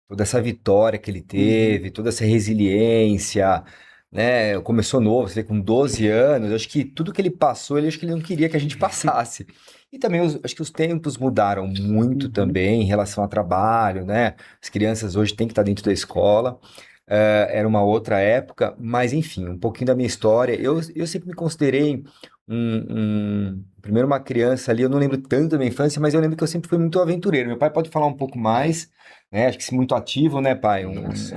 toda essa vitória que ele teve, toda essa resiliência... Né, começou novo, você vê, com 12 anos, acho que tudo que ele passou, acho que ele não queria que a gente passasse. E também, acho que os tempos mudaram muito também em relação ao trabalho, né? As crianças hoje têm que estar dentro da escola, era uma outra época, mas enfim, um pouquinho da minha história. Eu sempre me considerei primeiro uma criança ali, eu não lembro tanto da minha infância, mas eu lembro que eu sempre fui muito aventureiro. Meu pai pode falar um pouco mais, né? Acho que muito ativo, né, pai? Nossa.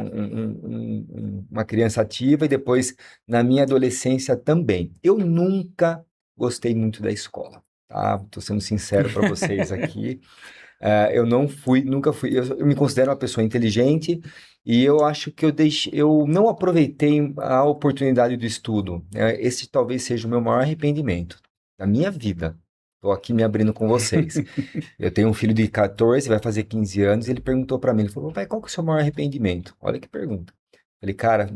Uma criança ativa e depois na minha adolescência também. Eu nunca gostei muito da escola, tá? Tô sendo sincero para vocês aqui. Eu não fui, nunca fui. Eu me considero uma pessoa inteligente e eu acho que eu não aproveitei a oportunidade do estudo. Esse talvez seja o meu maior arrependimento da minha vida. Estou aqui me abrindo com vocês. Eu tenho um filho de 14, vai fazer 15 anos, e ele perguntou para mim, ele falou, pai, qual que é o seu maior arrependimento? Olha que pergunta. Falei, cara,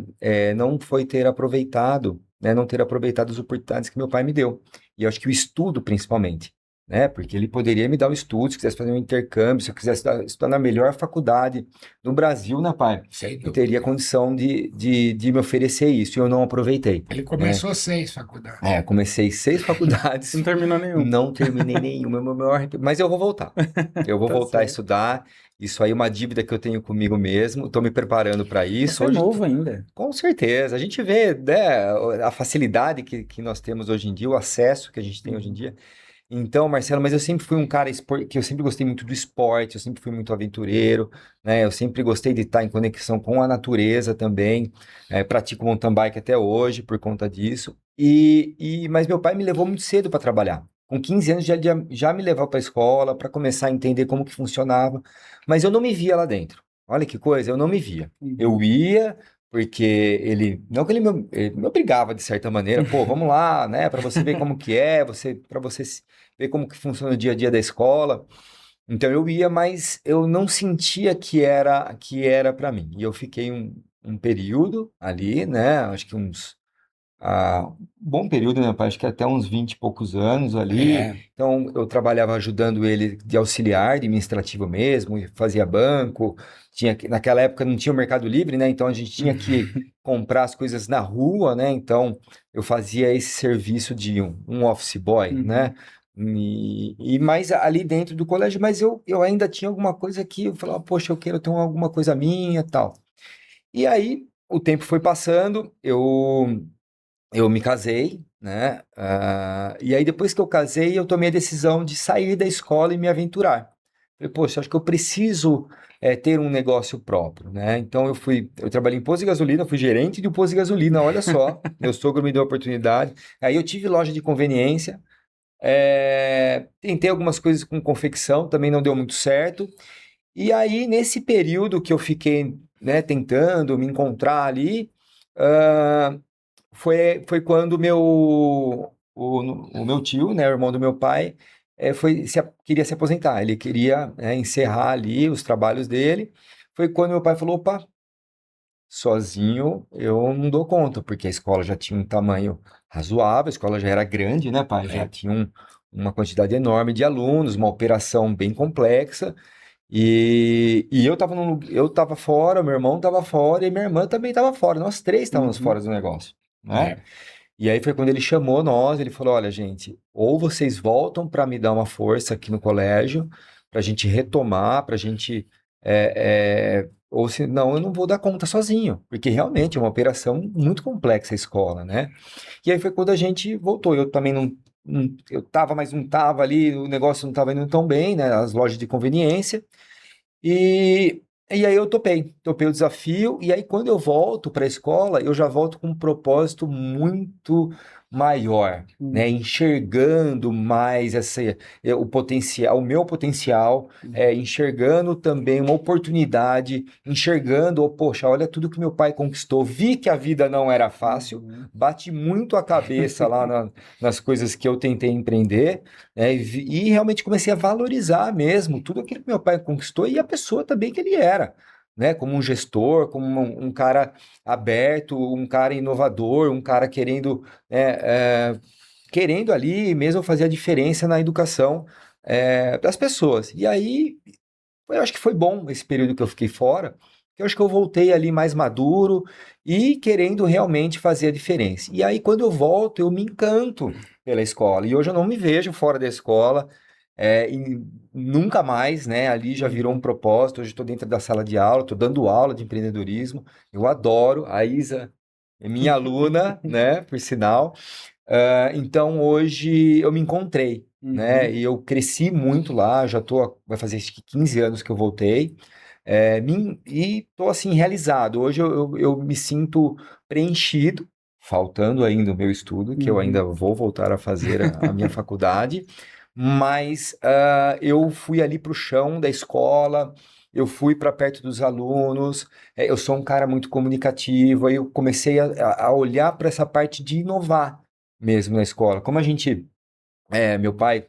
não foi ter aproveitado, né, não ter aproveitado as oportunidades que meu pai me deu. E eu acho que o estudo, principalmente, né, porque ele poderia me dar o estudo, se quisesse fazer um intercâmbio, se eu quisesse estudar na melhor faculdade do Brasil, né, pai? Sem Eu teria dúvida. condição de me oferecer isso, e eu não aproveitei, Ele né? começou 6 faculdades. Comecei 6 faculdades, Não terminou nenhum. não terminei nenhuma, mas eu vou voltar. Eu vou Tá voltar a certo. estudar. Isso aí é uma dívida que eu tenho comigo mesmo. Estou me preparando para isso. Você é novo ainda. Com certeza. A gente vê, né, a facilidade que nós temos hoje em dia, o acesso que a gente tem hoje em dia. Então, Marcelo, mas eu sempre fui um cara que eu sempre gostei muito do esporte, eu sempre fui muito aventureiro, né? Eu sempre gostei de estar em conexão com a natureza também. Pratico mountain bike até hoje por conta disso. Mas meu pai me levou muito cedo para trabalhar. Com 15 anos já me levava para a escola para começar a entender como que funcionava, mas eu não me via lá dentro. Olha que coisa, eu não me via. Eu ia porque não que ele me obrigava de certa maneira, pô, vamos lá, né, para você ver como que é, para você ver como que funciona o dia a dia da escola. Então eu ia, mas eu não sentia que era para mim. E eu fiquei um período ali, né, acho que um bom período, né, pai? Acho que até uns 20 e poucos anos ali. É, Então, eu trabalhava ajudando ele de auxiliar, de administrativo mesmo, e fazia banco. Naquela época não tinha o Mercado Livre, né? Então, a gente tinha que comprar as coisas na rua, né? Então, eu fazia esse serviço de um office boy, né? E mais ali dentro do colégio, mas eu ainda tinha alguma coisa que eu falava, poxa, eu quero ter alguma coisa minha e tal. E aí, o tempo foi passando, eu me casei, né? E aí, depois que eu casei, eu tomei a decisão de sair da escola e me aventurar. Falei, poxa, acho que eu preciso ter um negócio próprio, né? Então, eu trabalhei em posto de gasolina, fui gerente de um posto de gasolina, olha só, meu sogro me deu a oportunidade. Aí, eu tive loja de conveniência, tentei algumas coisas com confecção, também não deu muito certo. E aí, nesse período que eu fiquei, né, tentando me encontrar ali, ah, foi quando o meu tio, né, o irmão do meu pai, queria se aposentar. Ele queria, encerrar ali os trabalhos dele. Foi quando meu pai falou: opa, sozinho eu não dou conta, porque a escola já tinha um tamanho razoável, a escola já era grande, né, pai? Já é. tinha uma quantidade enorme de alunos, uma operação bem complexa. E eu tava fora, meu irmão tava fora e minha irmã também tava fora. Nós três estávamos fora do negócio, né? É. E aí foi quando ele chamou nós, ele falou: olha, gente, ou vocês voltam para me dar uma força aqui no colégio, para a gente retomar, para a gente. Ou se não, eu não vou dar conta sozinho, porque realmente é uma operação muito complexa a escola, né? E aí foi quando a gente voltou. Eu também eu tava, mas não tava ali, o negócio não estava indo tão bem, né? As lojas de conveniência. E aí eu topei o desafio, e aí quando eu volto para a escola, eu já volto com um propósito muito maior, né? Enxergando mais o potencial, o meu potencial, enxergando também uma oportunidade, enxergando, oh, poxa, olha tudo que meu pai conquistou, vi que a vida não era fácil, bati muito a cabeça lá nas coisas que eu tentei empreender, e realmente comecei a valorizar mesmo tudo aquilo que meu pai conquistou e a pessoa também que ele era, né? Como um gestor, como um cara aberto, um cara inovador, um cara querendo ali mesmo fazer a diferença na educação das pessoas. E aí, eu acho que foi bom esse período que eu fiquei fora, que eu acho que eu voltei ali mais maduro e querendo realmente fazer a diferença. E aí, quando eu volto, eu me encanto pela escola. E hoje eu não me vejo fora da escola. e nunca mais, né? Ali já virou um propósito. Hoje estou dentro da sala de aula, estou dando aula de empreendedorismo. Eu adoro. A Isa é minha aluna, né? Por sinal. Então hoje eu me encontrei, né? E eu cresci muito lá. Vai fazer acho que 15 anos que eu voltei. E estou assim realizado. Hoje eu me sinto preenchido. Faltando ainda o meu estudo, que eu ainda vou voltar a fazer a minha faculdade, mas eu fui ali para o chão da escola, eu fui para perto dos alunos, eu sou um cara muito comunicativo, aí eu comecei a olhar para essa parte de inovar mesmo na escola. Como meu pai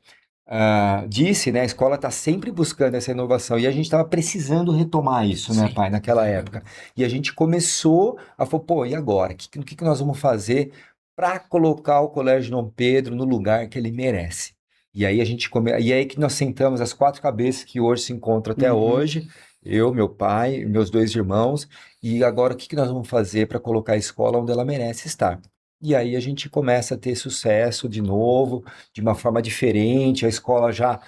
disse, né, a escola está sempre buscando essa inovação e a gente estava precisando retomar isso, né, Sim. pai, naquela época. E a gente começou a falar, pô, e agora? O que nós vamos fazer para colocar o Colégio Dom Pedro no lugar que ele merece? E aí e aí que nós sentamos as quatro cabeças que hoje se encontram até hoje, eu, meu pai, meus dois irmãos, e agora o que nós vamos fazer para colocar a escola onde ela merece estar? E aí a gente começa a ter sucesso de novo, de uma forma diferente, a escola já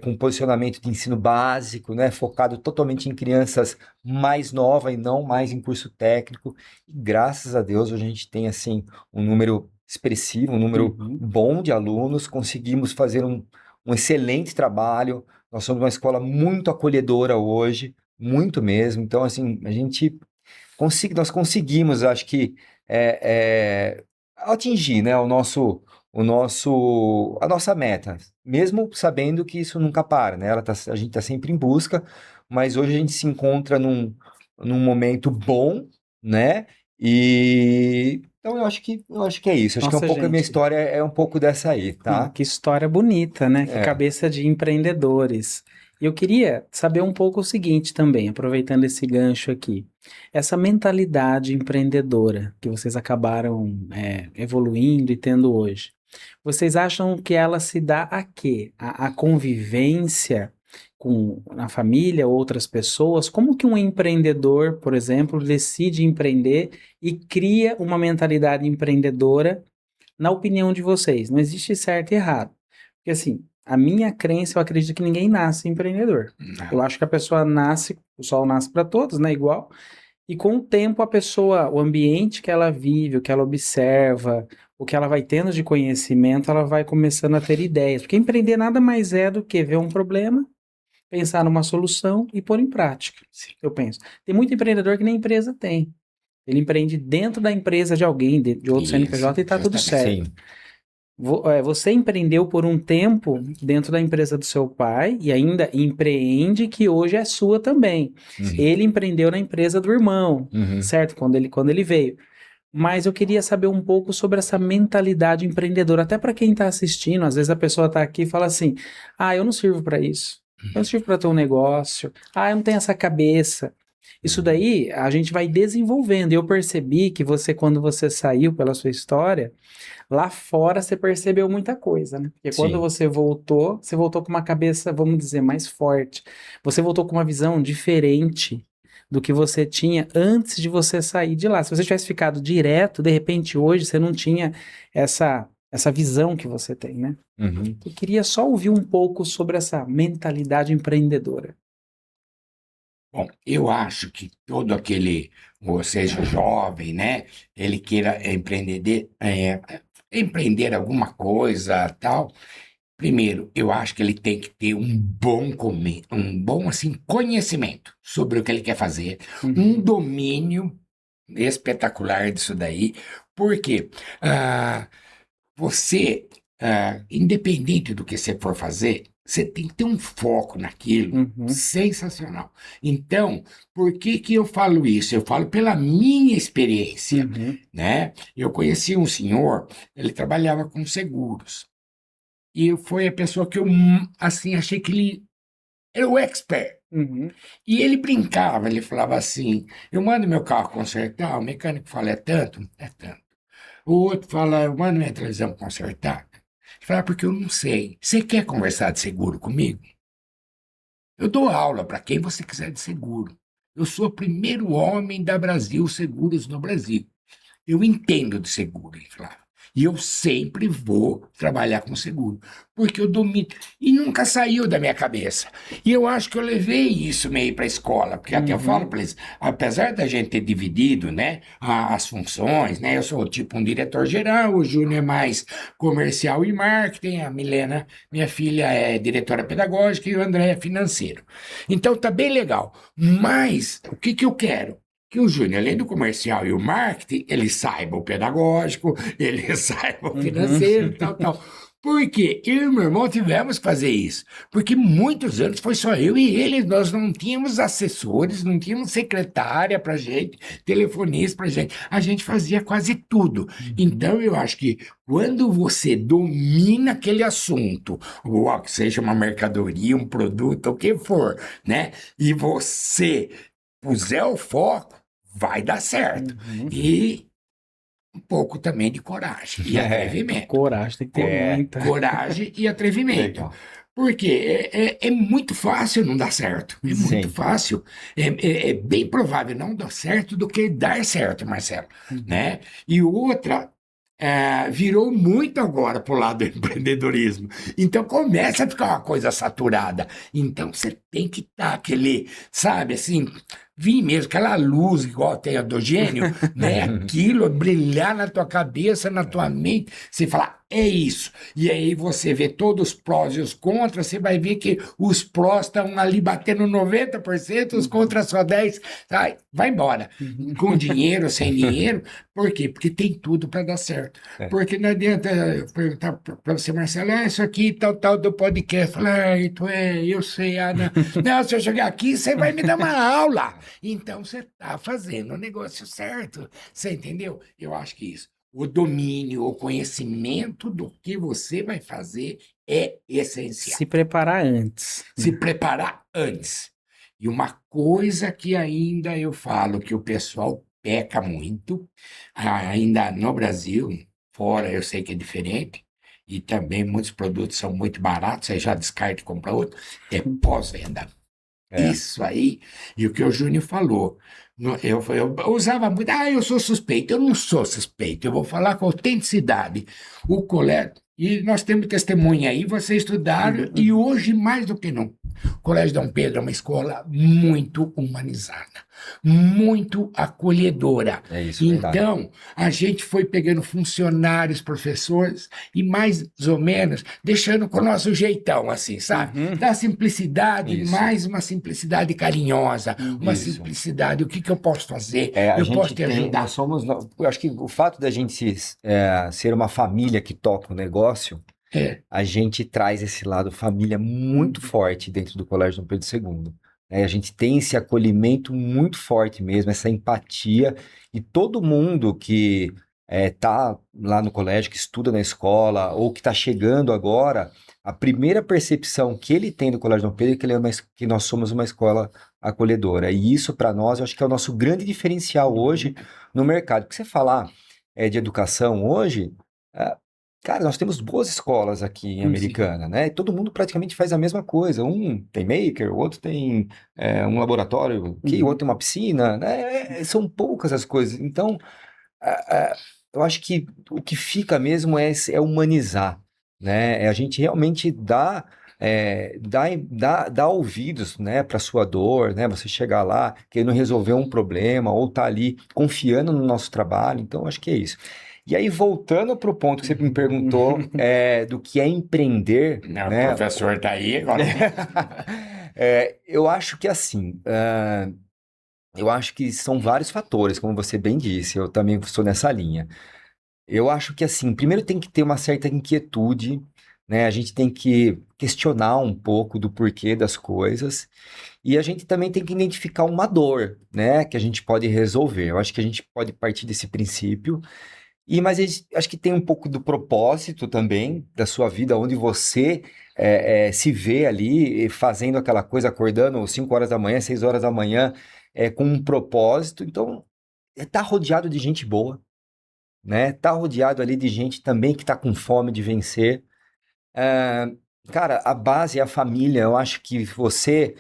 com posicionamento de ensino básico, né, focado totalmente em crianças mais novas e não mais em curso técnico. E graças a Deus a gente tem assim um número expressivo, um número bom de alunos, conseguimos fazer um excelente trabalho. Nós somos uma escola muito acolhedora hoje, muito mesmo. Então, assim, nós conseguimos, acho que atingir, né, a nossa meta, mesmo sabendo que isso nunca para, né? A gente está sempre em busca, mas hoje a gente se encontra num momento bom, né? E então eu acho que é isso. Acho que é um Nossa, pouco a minha gente, história é um pouco dessa aí, tá? que história bonita, né? Que É, cabeça de empreendedores. E eu queria saber um pouco o seguinte também, aproveitando esse gancho aqui. Essa mentalidade empreendedora que vocês acabaram evoluindo e tendo hoje, vocês acham que ela se dá a quê? A convivência com a família, outras pessoas? Como que um empreendedor, por exemplo, decide empreender e cria uma mentalidade empreendedora? Na opinião de vocês, não existe certo e errado. Porque assim, a minha crença, eu acredito que ninguém nasce empreendedor. Eu Não. acho que a pessoa nasce, o sol nasce para todos, né? Igual. E com o tempo a pessoa, o ambiente que ela vive, o que ela observa, o que ela vai tendo de conhecimento, ela vai começando a ter ideias. Porque empreender nada mais é do que ver um problema, pensar numa solução e pôr em prática. Sim. Eu penso. Tem muito empreendedor que nem empresa tem. Ele empreende dentro da empresa de alguém, de outro Isso, CNPJ e tá tudo justamente. certo. sim. Você empreendeu por um tempo dentro da empresa do seu pai e ainda empreende que hoje é sua também. Uhum, Ele empreendeu na empresa do irmão, uhum. certo? Quando ele veio. Mas eu queria saber um pouco sobre essa mentalidade empreendedora, até para quem está assistindo. Às vezes a pessoa está aqui e fala assim: ah, eu não sirvo para isso. Eu não sirvo para ter um negócio. Ah, eu não tenho essa cabeça. Isso daí a gente vai desenvolvendo. Eu percebi que quando você saiu pela sua história, lá fora você percebeu muita coisa, né? Porque quando Sim. você voltou com uma cabeça, vamos dizer, mais forte. Você voltou com uma visão diferente do que você tinha antes de você sair de lá. Se você tivesse ficado direto, de repente hoje você não tinha essa visão que você tem, né? Uhum. Eu queria só ouvir um pouco sobre essa mentalidade empreendedora. Bom, eu acho que todo aquele, ou seja, jovem, né, ele queira empreender alguma coisa, tal. Primeiro, eu acho que ele tem que ter um bom assim conhecimento sobre o que ele quer fazer, um Uhum, domínio espetacular disso daí, porque ah, você, independente do que você for fazer, você tem que ter um foco naquilo uhum, sensacional. Então, por que que eu falo isso? Eu falo pela minha experiência, uhum, né? Eu conheci um senhor, ele trabalhava com seguros. E foi a pessoa que eu, assim, achei que ele era o expert. uhum. E ele brincava, ele falava assim: eu mando meu carro consertar, o mecânico fala, é tanto? É tanto. O outro fala, eu mando minha televisão consertar. Ele fala, porque eu não sei. Você quer conversar de seguro comigo? Eu dou aula para quem você quiser de seguro. Eu sou o primeiro homem da Brasil Seguros no Brasil. Eu entendo de seguro, ele falava. E eu sempre vou trabalhar com seguro, porque eu domino. E nunca saiu da minha cabeça. E eu acho que eu levei isso meio para a escola, porque até eu falo para eles, apesar da gente ter dividido, né, as funções, né, eu sou tipo um diretor geral, o Júnior é mais comercial e marketing, a Milena, minha filha, é diretora pedagógica e o André é financeiro. Então tá bem legal. Mas o que que eu quero? Que o Júnior, além do comercial e o marketing, ele saiba o pedagógico, ele saiba o financeiro, tal, tal. Porque eu e meu irmão tivemos que fazer isso. Porque muitos anos foi só eu e ele, nós não tínhamos assessores, não tínhamos secretária para gente, telefonista para gente. A gente fazia quase tudo. Então, eu acho que quando você domina aquele assunto, ou que seja uma mercadoria, um produto, o que for, né? E você puser o foco, vai dar certo. E um pouco também de coragem e atrevimento. Coragem, tem que ter muita. Coragem e atrevimento. Legal. Porque é muito fácil não dar certo. É muito Sim. fácil. É bem provável não dar certo do que dar certo, Marcelo. Né? E outra, virou muito agora para o lado do empreendedorismo. Então começa a ficar uma coisa saturada. Então você tem que estar aquele, sabe, assim, vir mesmo, aquela luz igual tem a do gênio, né? Aquilo brilhar na tua cabeça, na tua mente, você fala, é isso. E aí você vê todos os prós e os contras, você vai ver que os prós estão ali batendo 90%, os contras só 10%, vai embora. Com dinheiro, sem dinheiro. Por quê? Porque tem tudo para dar certo. Porque não adianta eu perguntar para você, Marcelo, isso aqui, tal do podcast. Falar, eu sei, não, se eu chegar aqui, você vai me dar uma aula. Então, você está fazendo o negócio certo. Você entendeu? Eu acho que isso. O domínio, o conhecimento do que você vai fazer é essencial. Se preparar antes. Se preparar antes. E uma coisa que ainda eu falo que o pessoal peca muito, ainda no Brasil, fora eu sei que é diferente, e também muitos produtos são muito baratos, aí já descarta e compra outro, é pós-venda. Isso aí, e o que o Júnior falou, eu usava muito, eu sou suspeito, eu não sou suspeito, eu vou falar com autenticidade. O colégio, e nós temos testemunha aí, vocês estudaram, e hoje mais do que nunca, o Colégio Dom Pedro é uma escola muito humanizada, muito acolhedora. É isso, verdade. Então, a gente foi pegando funcionários, professores, e mais ou menos deixando com o nosso jeitão, assim, sabe? Da simplicidade, Isso. mais uma simplicidade carinhosa, uma Isso. simplicidade, o que eu posso fazer? A Eu gente posso te tem, ajudar. nós somos, eu acho que o fato da gente ser uma família que toca o negócio, a gente traz esse lado família muito forte dentro do Colégio Dom Pedro II. A gente tem esse acolhimento muito forte mesmo, essa empatia, e todo mundo que está lá no colégio, que estuda na escola, ou que está chegando agora, a primeira percepção que ele tem do Colégio Dom Pedro é que nós somos uma escola acolhedora. E isso, para nós, eu acho que é o nosso grande diferencial hoje no mercado. Porque você falar de educação hoje, cara, nós temos boas escolas aqui em Americana, né? Todo mundo praticamente faz a mesma coisa. Um tem maker, o outro tem um laboratório, o outro tem uma piscina, né? São poucas as coisas. Então, eu acho que o que fica mesmo é humanizar, né? É a gente realmente dar ouvidos, né, para sua dor, né? Você chegar lá querendo resolver um problema ou tá ali confiando no nosso trabalho. Então, acho que é isso. E aí, voltando para o ponto que você me perguntou do que é empreender, Não, né? o professor está aí agora. Eu acho que assim, eu acho que são vários fatores, como você bem disse, eu também estou nessa linha. Eu acho que assim, primeiro tem que ter uma certa inquietude, né? A gente tem que questionar um pouco do porquê das coisas, e a gente também tem que identificar uma dor, né? Que a gente pode resolver. Eu acho que a gente pode partir desse princípio. Mas acho que tem um pouco do propósito também da sua vida, onde você se vê ali fazendo aquela coisa, acordando 5 horas da manhã, 6 horas da manhã, com um propósito. Então, tá rodeado de gente boa, né? Tá rodeado ali de gente também que tá com fome de vencer. Cara, a base é a família. Eu acho que você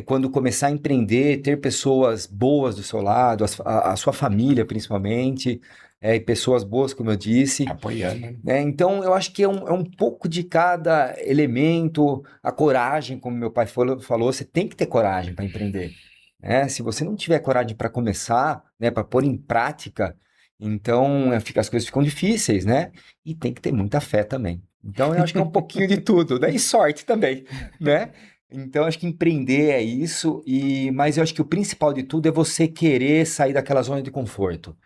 quando começar a empreender, ter pessoas boas do seu lado, a sua família principalmente, e pessoas boas, como eu disse. Apoiando. Né? Então, eu acho que é um pouco de cada elemento, a coragem, como meu pai falou, você tem que ter coragem para empreender. Né? Se você não tiver coragem para começar, né, para pôr em prática, então as coisas ficam difíceis, né? E tem que ter muita fé também. Então, eu acho que é um pouquinho de tudo, né? E sorte também, né? Então, acho que empreender é isso, mas eu acho que o principal de tudo é você querer sair daquela zona de conforto,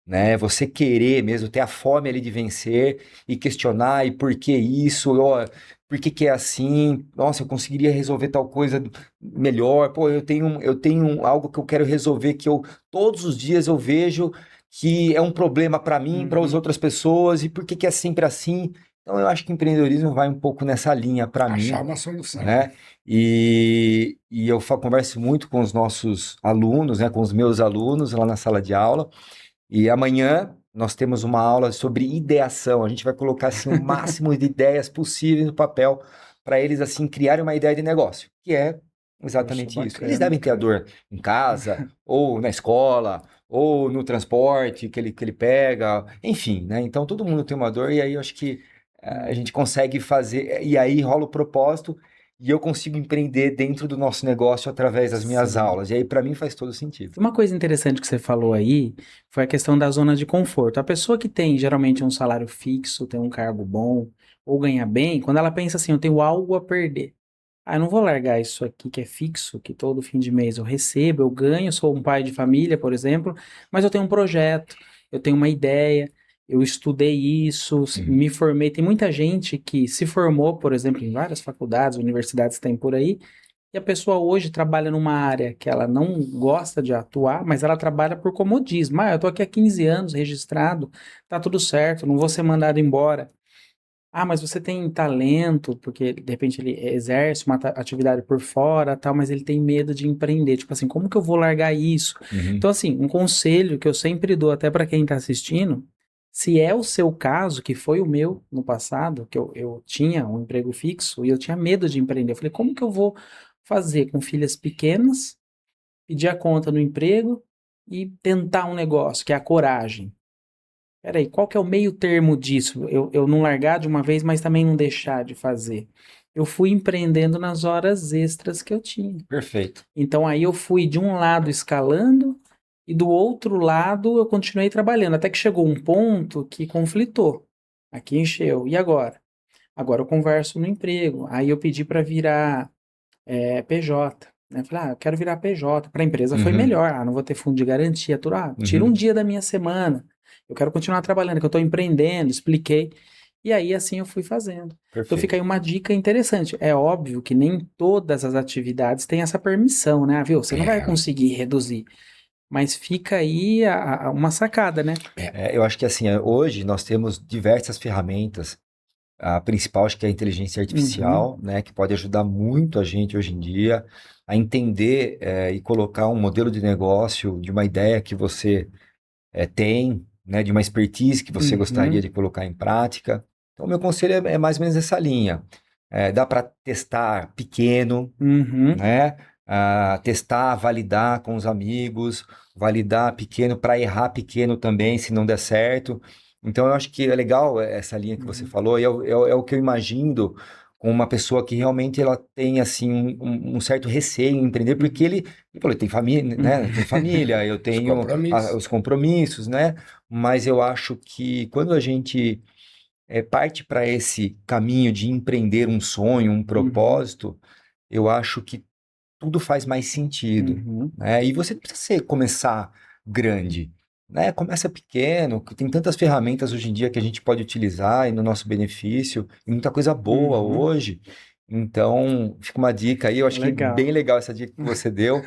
né? Você querer mesmo ter a fome ali de vencer e questionar e por que isso, ó, por que que é assim? Nossa, eu conseguiria resolver tal coisa melhor. Pô, eu tenho algo que eu quero resolver que eu todos os dias eu vejo que é um problema para mim, para as outras pessoas e por que que é sempre assim? Então eu acho que empreendedorismo vai um pouco nessa linha para Achar mim, uma solução. né? E eu converso muito com os nossos alunos, né, com os meus alunos lá na sala de aula. E amanhã nós temos uma aula sobre ideação. A gente vai colocar assim, o máximo de ideias possíveis no papel para eles assim criarem uma ideia de negócio, que é exatamente Poxa, isso. bacana, Eles devem ter a cara. dor em casa, ou na escola, ou no transporte que ele pega, enfim, né? Então todo mundo tem uma dor e aí eu acho que a gente consegue fazer, e aí rola o propósito. E eu consigo empreender dentro do nosso negócio através das minhas Sim. aulas. E aí, para mim, faz todo sentido. Uma coisa interessante que você falou aí foi a questão da zona de conforto. A pessoa que tem geralmente um salário fixo, tem um cargo bom ou ganha bem, quando ela pensa assim, eu tenho algo a perder. Ah, eu não vou largar isso aqui que é fixo, que todo fim de mês eu recebo, eu ganho, sou um pai de família, por exemplo, mas eu tenho um projeto, eu tenho uma ideia, eu estudei isso, me formei. Tem muita gente que se formou, por exemplo, em várias faculdades, universidades tem por aí, e a pessoa hoje trabalha numa área que ela não gosta de atuar, mas ela trabalha por comodismo. Ah, eu tô aqui há 15 anos registrado, tá tudo certo, não vou ser mandado embora. Ah, mas você tem talento, porque de repente ele exerce uma atividade por fora, tal, mas ele tem medo de empreender. Tipo assim, como que eu vou largar isso? Uhum. Então, assim, um conselho que eu sempre dou até para quem está assistindo, se é o seu caso, que foi o meu no passado, que eu tinha um emprego fixo e eu tinha medo de empreender. Eu falei, como que eu vou fazer com filhas pequenas, pedir a conta no emprego e tentar um negócio, que é a coragem? Peraí, qual que é o meio termo disso? Eu não largar de uma vez, mas também não deixar de fazer. Eu fui empreendendo nas horas extras que eu tinha. Perfeito. Então aí eu fui de um lado escalando e do outro lado eu continuei trabalhando. Até que chegou um ponto que conflitou. Aqui encheu. E agora? Agora eu converso no emprego. Aí eu pedi para virar PJ. Né? Falei, eu quero virar PJ. Para a empresa foi Uhum. melhor. Ah, não vou ter fundo de garantia. Tudo. Tira um Uhum. dia da minha semana. Eu quero continuar trabalhando, que eu estou empreendendo, expliquei. E aí, assim, eu fui fazendo. Então fica Perfeito. aí uma dica interessante. É óbvio que nem todas as atividades têm essa permissão, né? Viu? Você não vai É, conseguir reduzir. Mas fica aí uma sacada, né? Eu acho que assim, hoje nós temos diversas ferramentas. A principal, acho que é a inteligência Uhum, artificial, né, que pode ajudar muito a gente hoje em dia a entender e colocar um modelo de negócio de uma ideia que você tem, né, de uma expertise que você gostaria uhum, de colocar em prática. Então, meu conselho é mais ou menos essa linha. Dá para testar pequeno, uhum, né? Testar, validar com os amigos, validar pequeno para errar pequeno também, se não der certo. Então, eu acho que é legal essa linha que você uhum, falou, e é o que eu imagino com uma pessoa que realmente ela tem assim um certo receio em empreender, porque uhum, ele falou, tem família, né? Tem família, eu os tenho compromissos. os compromissos, né? Mas eu acho que quando a gente parte para esse caminho de empreender um sonho, um uhum, propósito, eu acho que tudo faz mais sentido, uhum. né? E você não precisa começar grande, né? Começa pequeno, que tem tantas ferramentas hoje em dia que a gente pode utilizar e no nosso benefício, e muita coisa boa Uhum. hoje. Então, fica uma dica aí, eu achei bem Legal. legal essa dica que você deu.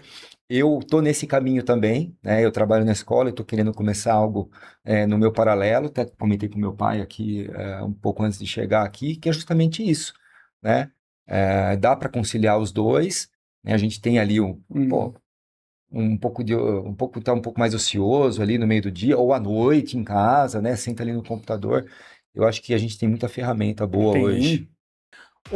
Eu tô nesse caminho também, né? Eu trabalho na escola e tô querendo começar algo no meu paralelo, até comentei com meu pai aqui um pouco antes de chegar aqui, que é justamente isso, né? Dá para conciliar os dois, né? A gente tem ali Uhum. tá um pouco mais ocioso ali no meio do dia ou à noite em casa, né? Senta ali no computador. Eu acho que a gente tem muita ferramenta boa hoje. Tem.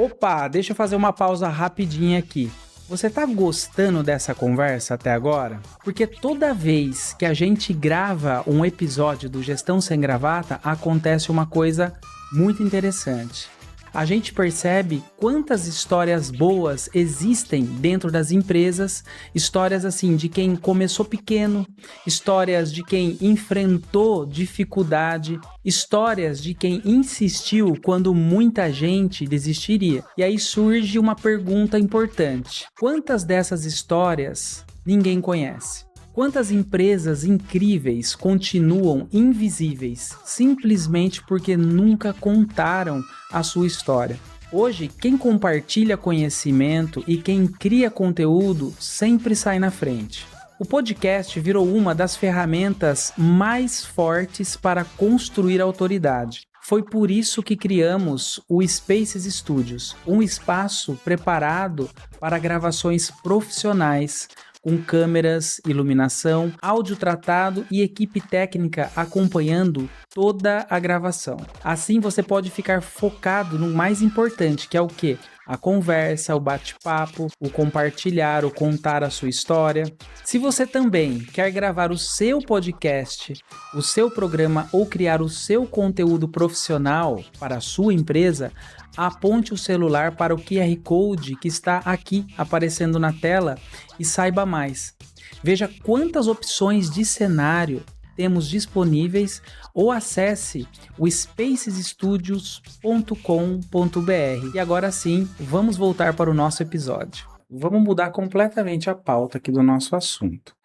Opa, deixa eu fazer uma pausa rapidinha aqui. Você tá gostando dessa conversa até agora? Porque toda vez que a gente grava um episódio do Gestão Sem Gravata, acontece uma coisa muito interessante. A gente percebe quantas histórias boas existem dentro das empresas, histórias assim de quem começou pequeno, histórias de quem enfrentou dificuldade, histórias de quem insistiu quando muita gente desistiria. E aí surge uma pergunta importante: quantas dessas histórias ninguém conhece? Quantas empresas incríveis continuam invisíveis simplesmente porque nunca contaram a sua história? Hoje, quem compartilha conhecimento e quem cria conteúdo sempre sai na frente. O podcast virou uma das ferramentas mais fortes para construir autoridade. Foi por isso que criamos o Spaces Studios, um espaço preparado para gravações profissionais, com câmeras, iluminação, áudio tratado e equipe técnica acompanhando toda a gravação. Assim você pode ficar focado no mais importante, que é o quê? A conversa, o bate-papo, o compartilhar, o contar a sua história. Se você também quer gravar o seu podcast, o seu programa ou criar o seu conteúdo profissional para a sua empresa, aponte o celular para o QR Code que está aqui aparecendo na tela e saiba mais. Veja quantas opções de cenário temos disponíveis ou acesse o spacesstudios.com.br. E agora sim, vamos voltar para o nosso episódio. Vamos mudar completamente a pauta aqui do nosso assunto.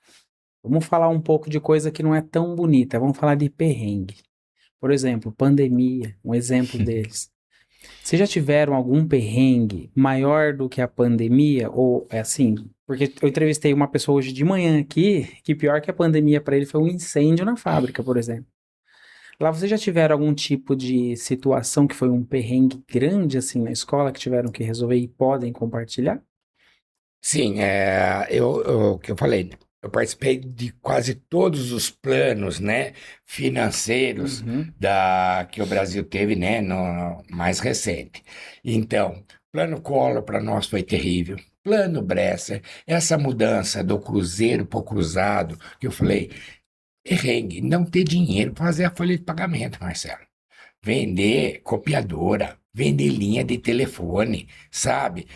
Vamos falar um pouco de coisa que não é tão bonita, vamos falar de perrengue. Por exemplo, pandemia, um exemplo deles. Vocês já tiveram algum perrengue maior do que a pandemia? Ou é assim? Porque eu entrevistei uma pessoa hoje de manhã aqui, que pior que a pandemia para ele foi um incêndio na fábrica, por exemplo. Lá vocês já tiveram algum tipo de situação que foi um perrengue grande assim na escola, que tiveram que resolver e podem compartilhar? Sim, o que eu falei, eu participei de quase todos os planos, né, financeiros que o Brasil teve, né, no mais recente. Então, plano Collor para nós foi terrível. Plano Bresser, essa mudança do cruzeiro para o cruzado, que eu falei, perrengue, não ter dinheiro para fazer a folha de pagamento, Marcelo. Vender copiadora, vender linha de telefone, sabe?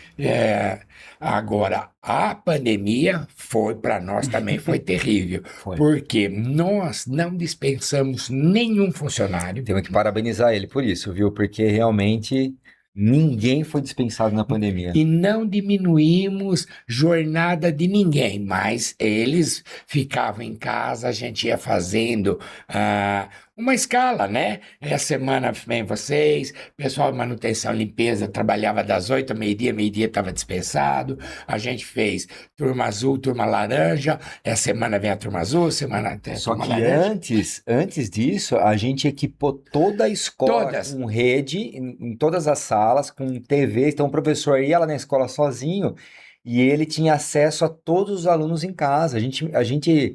Agora, a pandemia foi para nós também foi terrível, porque nós não dispensamos nenhum funcionário. Temos que parabenizar ele por isso, viu? Porque realmente ninguém foi dispensado na pandemia. E não diminuímos jornada de ninguém, mas eles ficavam em casa, a gente ia fazendo uma escala, né? Essa semana vem vocês, pessoal de manutenção e limpeza trabalhava das 8 ao meio-dia estava dispensado, a gente fez turma azul, turma laranja, essa semana vem a turma azul, semana tem a Só turma que laranja. antes disso, a gente equipou toda a escola com rede em todas as salas, com TV. Então o professor ia lá na escola sozinho e ele tinha acesso a todos os alunos em casa. A gente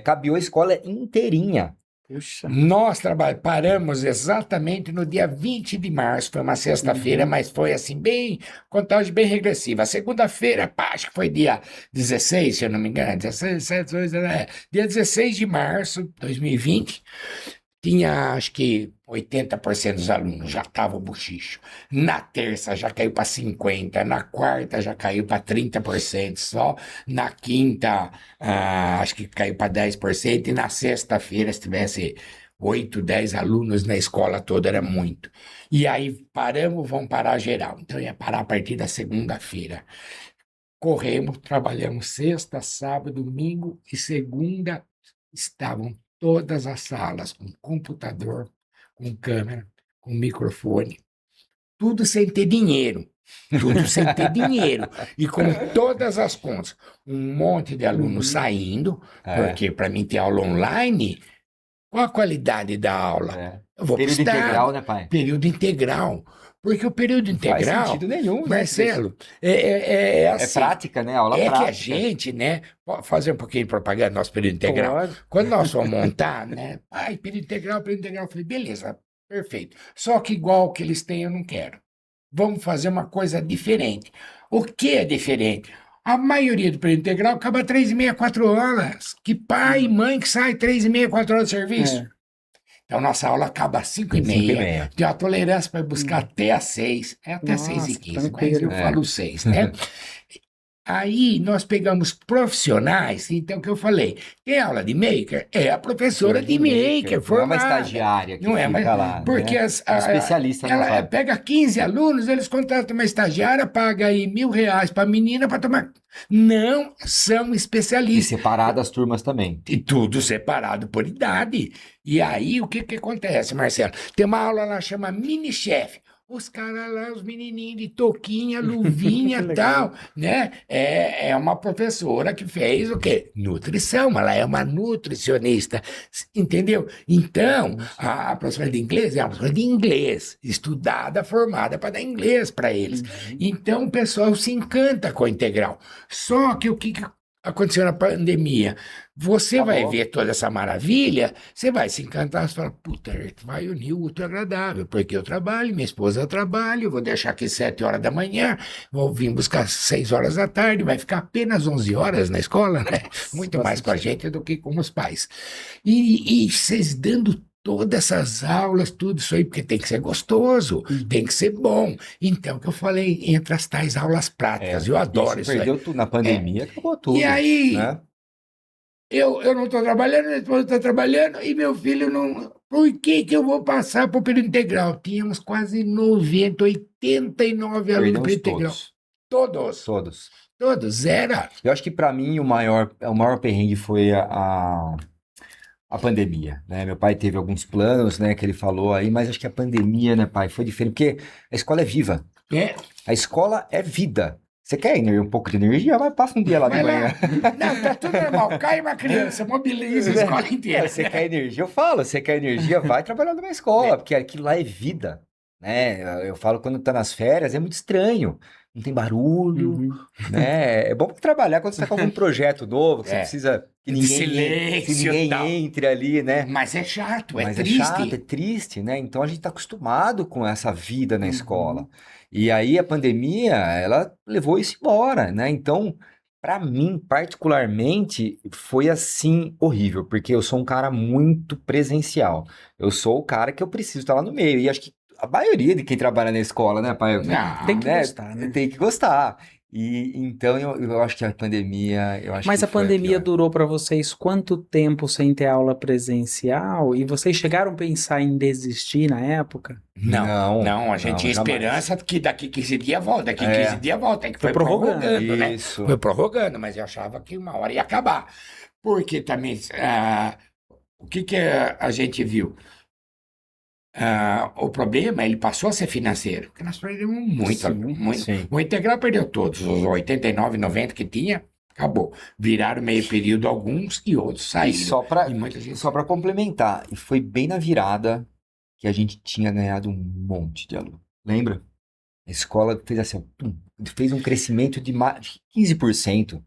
cabeou a escola inteirinha. Puxa. Nós paramos exatamente no dia 20 de março, foi uma sexta-feira, mas foi assim, contagem bem regressiva. A segunda-feira, acho que foi dia 16, se eu não me engano, 16, 17, 18, dia 16 de março de 2020, tinha acho que 80% dos alunos já estavam bochicho. Na terça já caiu para 50%, na quarta já caiu para 30% só, na quinta acho que caiu para 10%, e na sexta-feira, se tivesse 8, 10 alunos na escola toda, era muito. E aí vamos parar geral. Então ia parar a partir da segunda-feira. Corremos, trabalhamos sexta, sábado, domingo e segunda, estavam todas as salas com computador, com câmera, com microfone, tudo sem ter dinheiro. Tudo sem ter dinheiro. E com todas as contas. Um monte de alunos saindo, porque para mim ter aula online, qual a qualidade da aula? Eu vou Período integral, né, pai? Período integral. Porque o período integral, não faz sentido nenhum, Marcelo, é assim, é prática, né? Aula prática. Que a gente, né, pode fazer um pouquinho de propaganda do nosso período integral. Pode. Quando nós fomos montar, né, período integral, eu falei, beleza, perfeito. Só que igual que eles têm, eu não quero. vamos fazer uma coisa diferente. O que é diferente? A maioria do período integral acaba 3h30, 4 horas. Que pai e mãe que sai 3h30, 4 horas de serviço? Então, nossa aula acaba às 5h30. Tem uma tolerância para buscar até às 6. É até 6h15, mas eu falo 6, né? Aí nós pegamos profissionais, então o que eu falei, tem aula de maker, é a professora de maker, formada. Não é uma estagiária que não fica é, mas, lá, porque né? Especialista ela sabe. pega 15 alunos, eles contratam uma estagiária, paga aí R$1.000 para a menina para tomar. Não são E especialistas. separado as turmas também. E tudo separado por idade. E aí, o que acontece, Marcelo? Tem uma aula lá, chama mini-chefe. Os caras lá, os menininhos de touquinha, luvinha e tal, né? É uma professora que fez o quê? Nutrição, ela é uma nutricionista, entendeu? Então, a professora de inglês é uma professora de inglês, estudada, formada para dar inglês para eles. Então, o pessoal se encanta com a integral. Só que o que aconteceu na pandemia? Você vai ver toda essa maravilha, você vai se encantar, você fala, puta, vai unir o útil ao agradável, porque eu trabalho, minha esposa trabalha, eu vou deixar aqui 7 horas da manhã, vou vir buscar 6 horas da tarde, vai ficar apenas 11 horas na escola, né? Muito mais com a gente do que com os pais. E vocês dando todas essas aulas, tudo isso aí, porque tem que ser gostoso, tem que ser bom. Então, que eu falei, entre as tais aulas práticas, eu adoro isso aí. Perdeu tudo na pandemia, acabou tudo. E aí, né? eu não estou trabalhando, minha esposa está trabalhando, e meu filho não... Por que eu vou passar para o período integral? Tínhamos quase 90, 89 alunos no período integral. Todos, era. Eu acho que para mim o maior perrengue foi a pandemia, né? Meu pai teve alguns planos, né, que ele falou aí, mas acho que a pandemia, né, pai, foi diferente, porque a escola é viva. A escola é vida. Você quer um pouco de energia? Vai, passa um dia lá de manhã. Não, tá tudo normal. Cai uma criança, mobiliza a escola inteira. Você quer energia? Eu falo, você quer energia, vai trabalhar numa escola, porque aquilo lá é vida, né? Eu falo quando tá nas férias, é muito estranho. Não tem barulho, né? É bom trabalhar quando você tá com algum projeto novo, que você precisa que ninguém entre ali, né? Mas é chato, é triste, né? Então a gente tá acostumado com essa vida na escola. E aí a pandemia, ela levou isso embora, né? Então, para mim, particularmente, foi assim horrível, porque eu sou um cara muito presencial. Eu sou o cara que eu preciso estar lá no meio. E acho que a maioria de quem trabalha na escola, né, pai? Tem que gostar, né? Tem que gostar. E então eu acho que a pandemia, Mas a pandemia durou para vocês quanto tempo sem ter aula presencial? E vocês chegaram a pensar em desistir na época? Não, a gente tinha esperança que daqui 15 dias volta, daqui 15 dias volta, que foi prorrogando, né? Foi prorrogando, mas eu achava que uma hora ia acabar. Porque também, o que a gente viu? O problema, ele passou a ser financeiro, porque nós perdemos muito. Sim. O integral perdeu todos, os 89, 90 que tinha, acabou. Viraram meio período alguns e outros saíram. E só para complementar, e foi bem na virada que a gente tinha ganhado um monte de aluno. Lembra? A escola fez assim, fez um crescimento de 15%.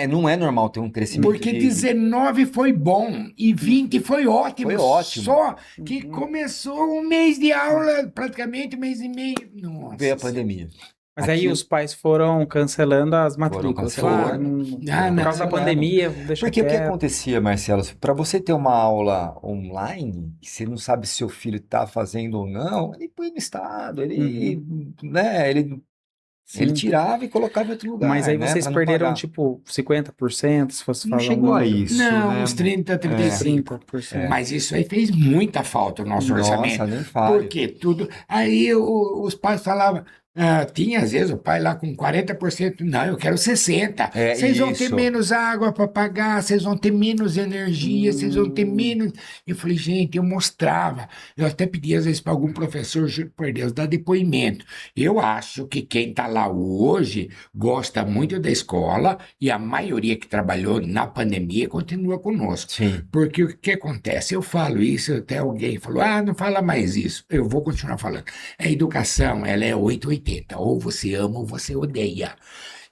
Não é normal ter um crescimento. Porque 19 foi bom e 20 foi ótimo. Foi ótimo. Só que começou um mês de aula, praticamente um mês e meio. Nossa. Veio a pandemia. Mas aí os pais foram cancelando as matrículas. Por causa da pandemia, deixa Porque quieto. o que acontecia, Marcelo? Para você ter uma aula online, que você não sabe se seu filho está fazendo ou não, ele põe no estado, né, ele tirava e colocava em outro lugar. Mas aí né, vocês perderam, tipo, 50%, se fosse falar. Não chegou a isso. Não, né? uns 30, 35%. 30%. Mas isso aí fez muita falta no nosso orçamento. Nossa, nem fale. Porque tudo. Aí os pais falavam. Tinha, às vezes, o pai lá com 40%. Não, eu quero 60%. Vocês vão ter menos água para pagar, vocês vão ter menos energia, vocês vão ter menos. Eu falei, gente, eu mostrava. Eu até pedi, às vezes, para algum professor, juro por Deus, dar depoimento. Eu acho que quem está lá hoje gosta muito da escola e a maioria que trabalhou na pandemia continua conosco. Sim. Porque o que acontece? Eu falo isso, até alguém falou, não fala mais isso. Eu vou continuar falando. A educação, ela é 880, ou você ama ou você odeia.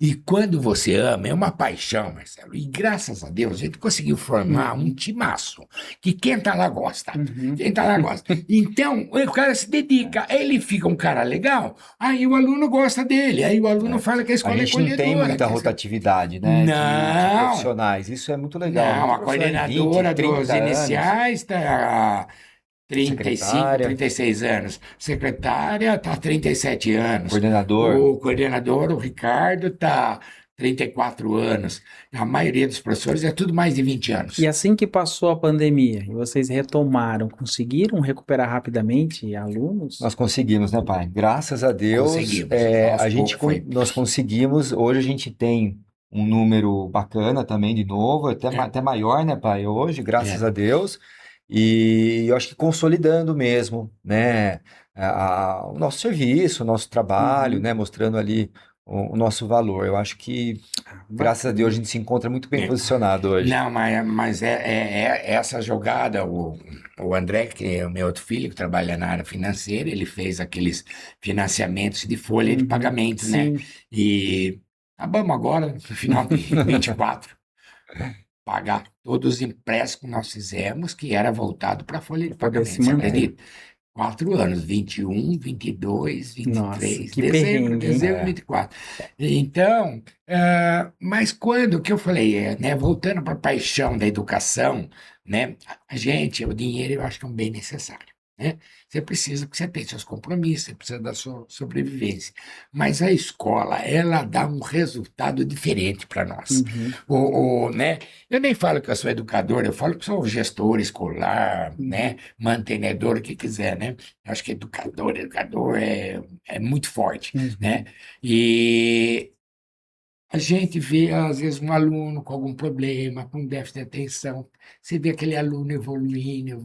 E quando você ama, é uma paixão, Marcelo. E graças a Deus, a gente conseguiu formar um timaço, que quem tá lá gosta. Quem tá lá gosta. Então, o cara se dedica, ele fica um cara legal, aí o aluno gosta dele, aí o aluno fala que a escola A é gente não tem acolhedora. muita quer dizer, rotatividade, né? De Não. profissionais. Isso é muito legal. Não, a Muito profissional de 20, coordenadora 30 dos anos. iniciais está 35, Secretária. 36 anos. Secretária está 37 anos. Coordenador. O coordenador, o Ricardo, está 34 anos. A maioria dos professores é tudo mais de 20 anos. E assim que passou a pandemia e vocês retomaram, conseguiram recuperar rapidamente alunos? Nós conseguimos, né, pai? Graças a Deus, Conseguimos. nós conseguimos. Hoje a gente tem um número bacana também, de novo, até maior, né, pai? Hoje, graças a Deus. E eu acho que consolidando mesmo, né, o nosso serviço, o nosso trabalho, né, mostrando ali o nosso valor. Eu acho que, graças a Deus, a gente se encontra muito bem posicionado hoje. Não, mas essa jogada, o André, que é o meu outro filho, que trabalha na área financeira, ele fez aqueles financiamentos de folha de pagamento, né? E acabamos agora, no final de 24, pagar todos os empréstimos que nós fizemos, que era voltado para a folha de Poder pagamento. se Você manter. acredita? 4 anos, 21, 22, 23, Nossa, que dezembro, perrengue, hein? dezembro 24. Então, mas quando que eu falei, né, voltando para a paixão da educação, né, o dinheiro eu acho que é um bem necessário, né? Você precisa, porque você tem seus compromissos, você precisa da sua sobrevivência. Mas a escola, ela dá um resultado diferente para nós. Né? Eu nem falo que eu sou educador, eu falo que sou gestor escolar, né? Mantenedor, o que quiser, né? Eu acho que educador é muito forte, né? E a gente vê, às vezes, um aluno com algum problema, com déficit de atenção, você vê aquele aluno evoluindo.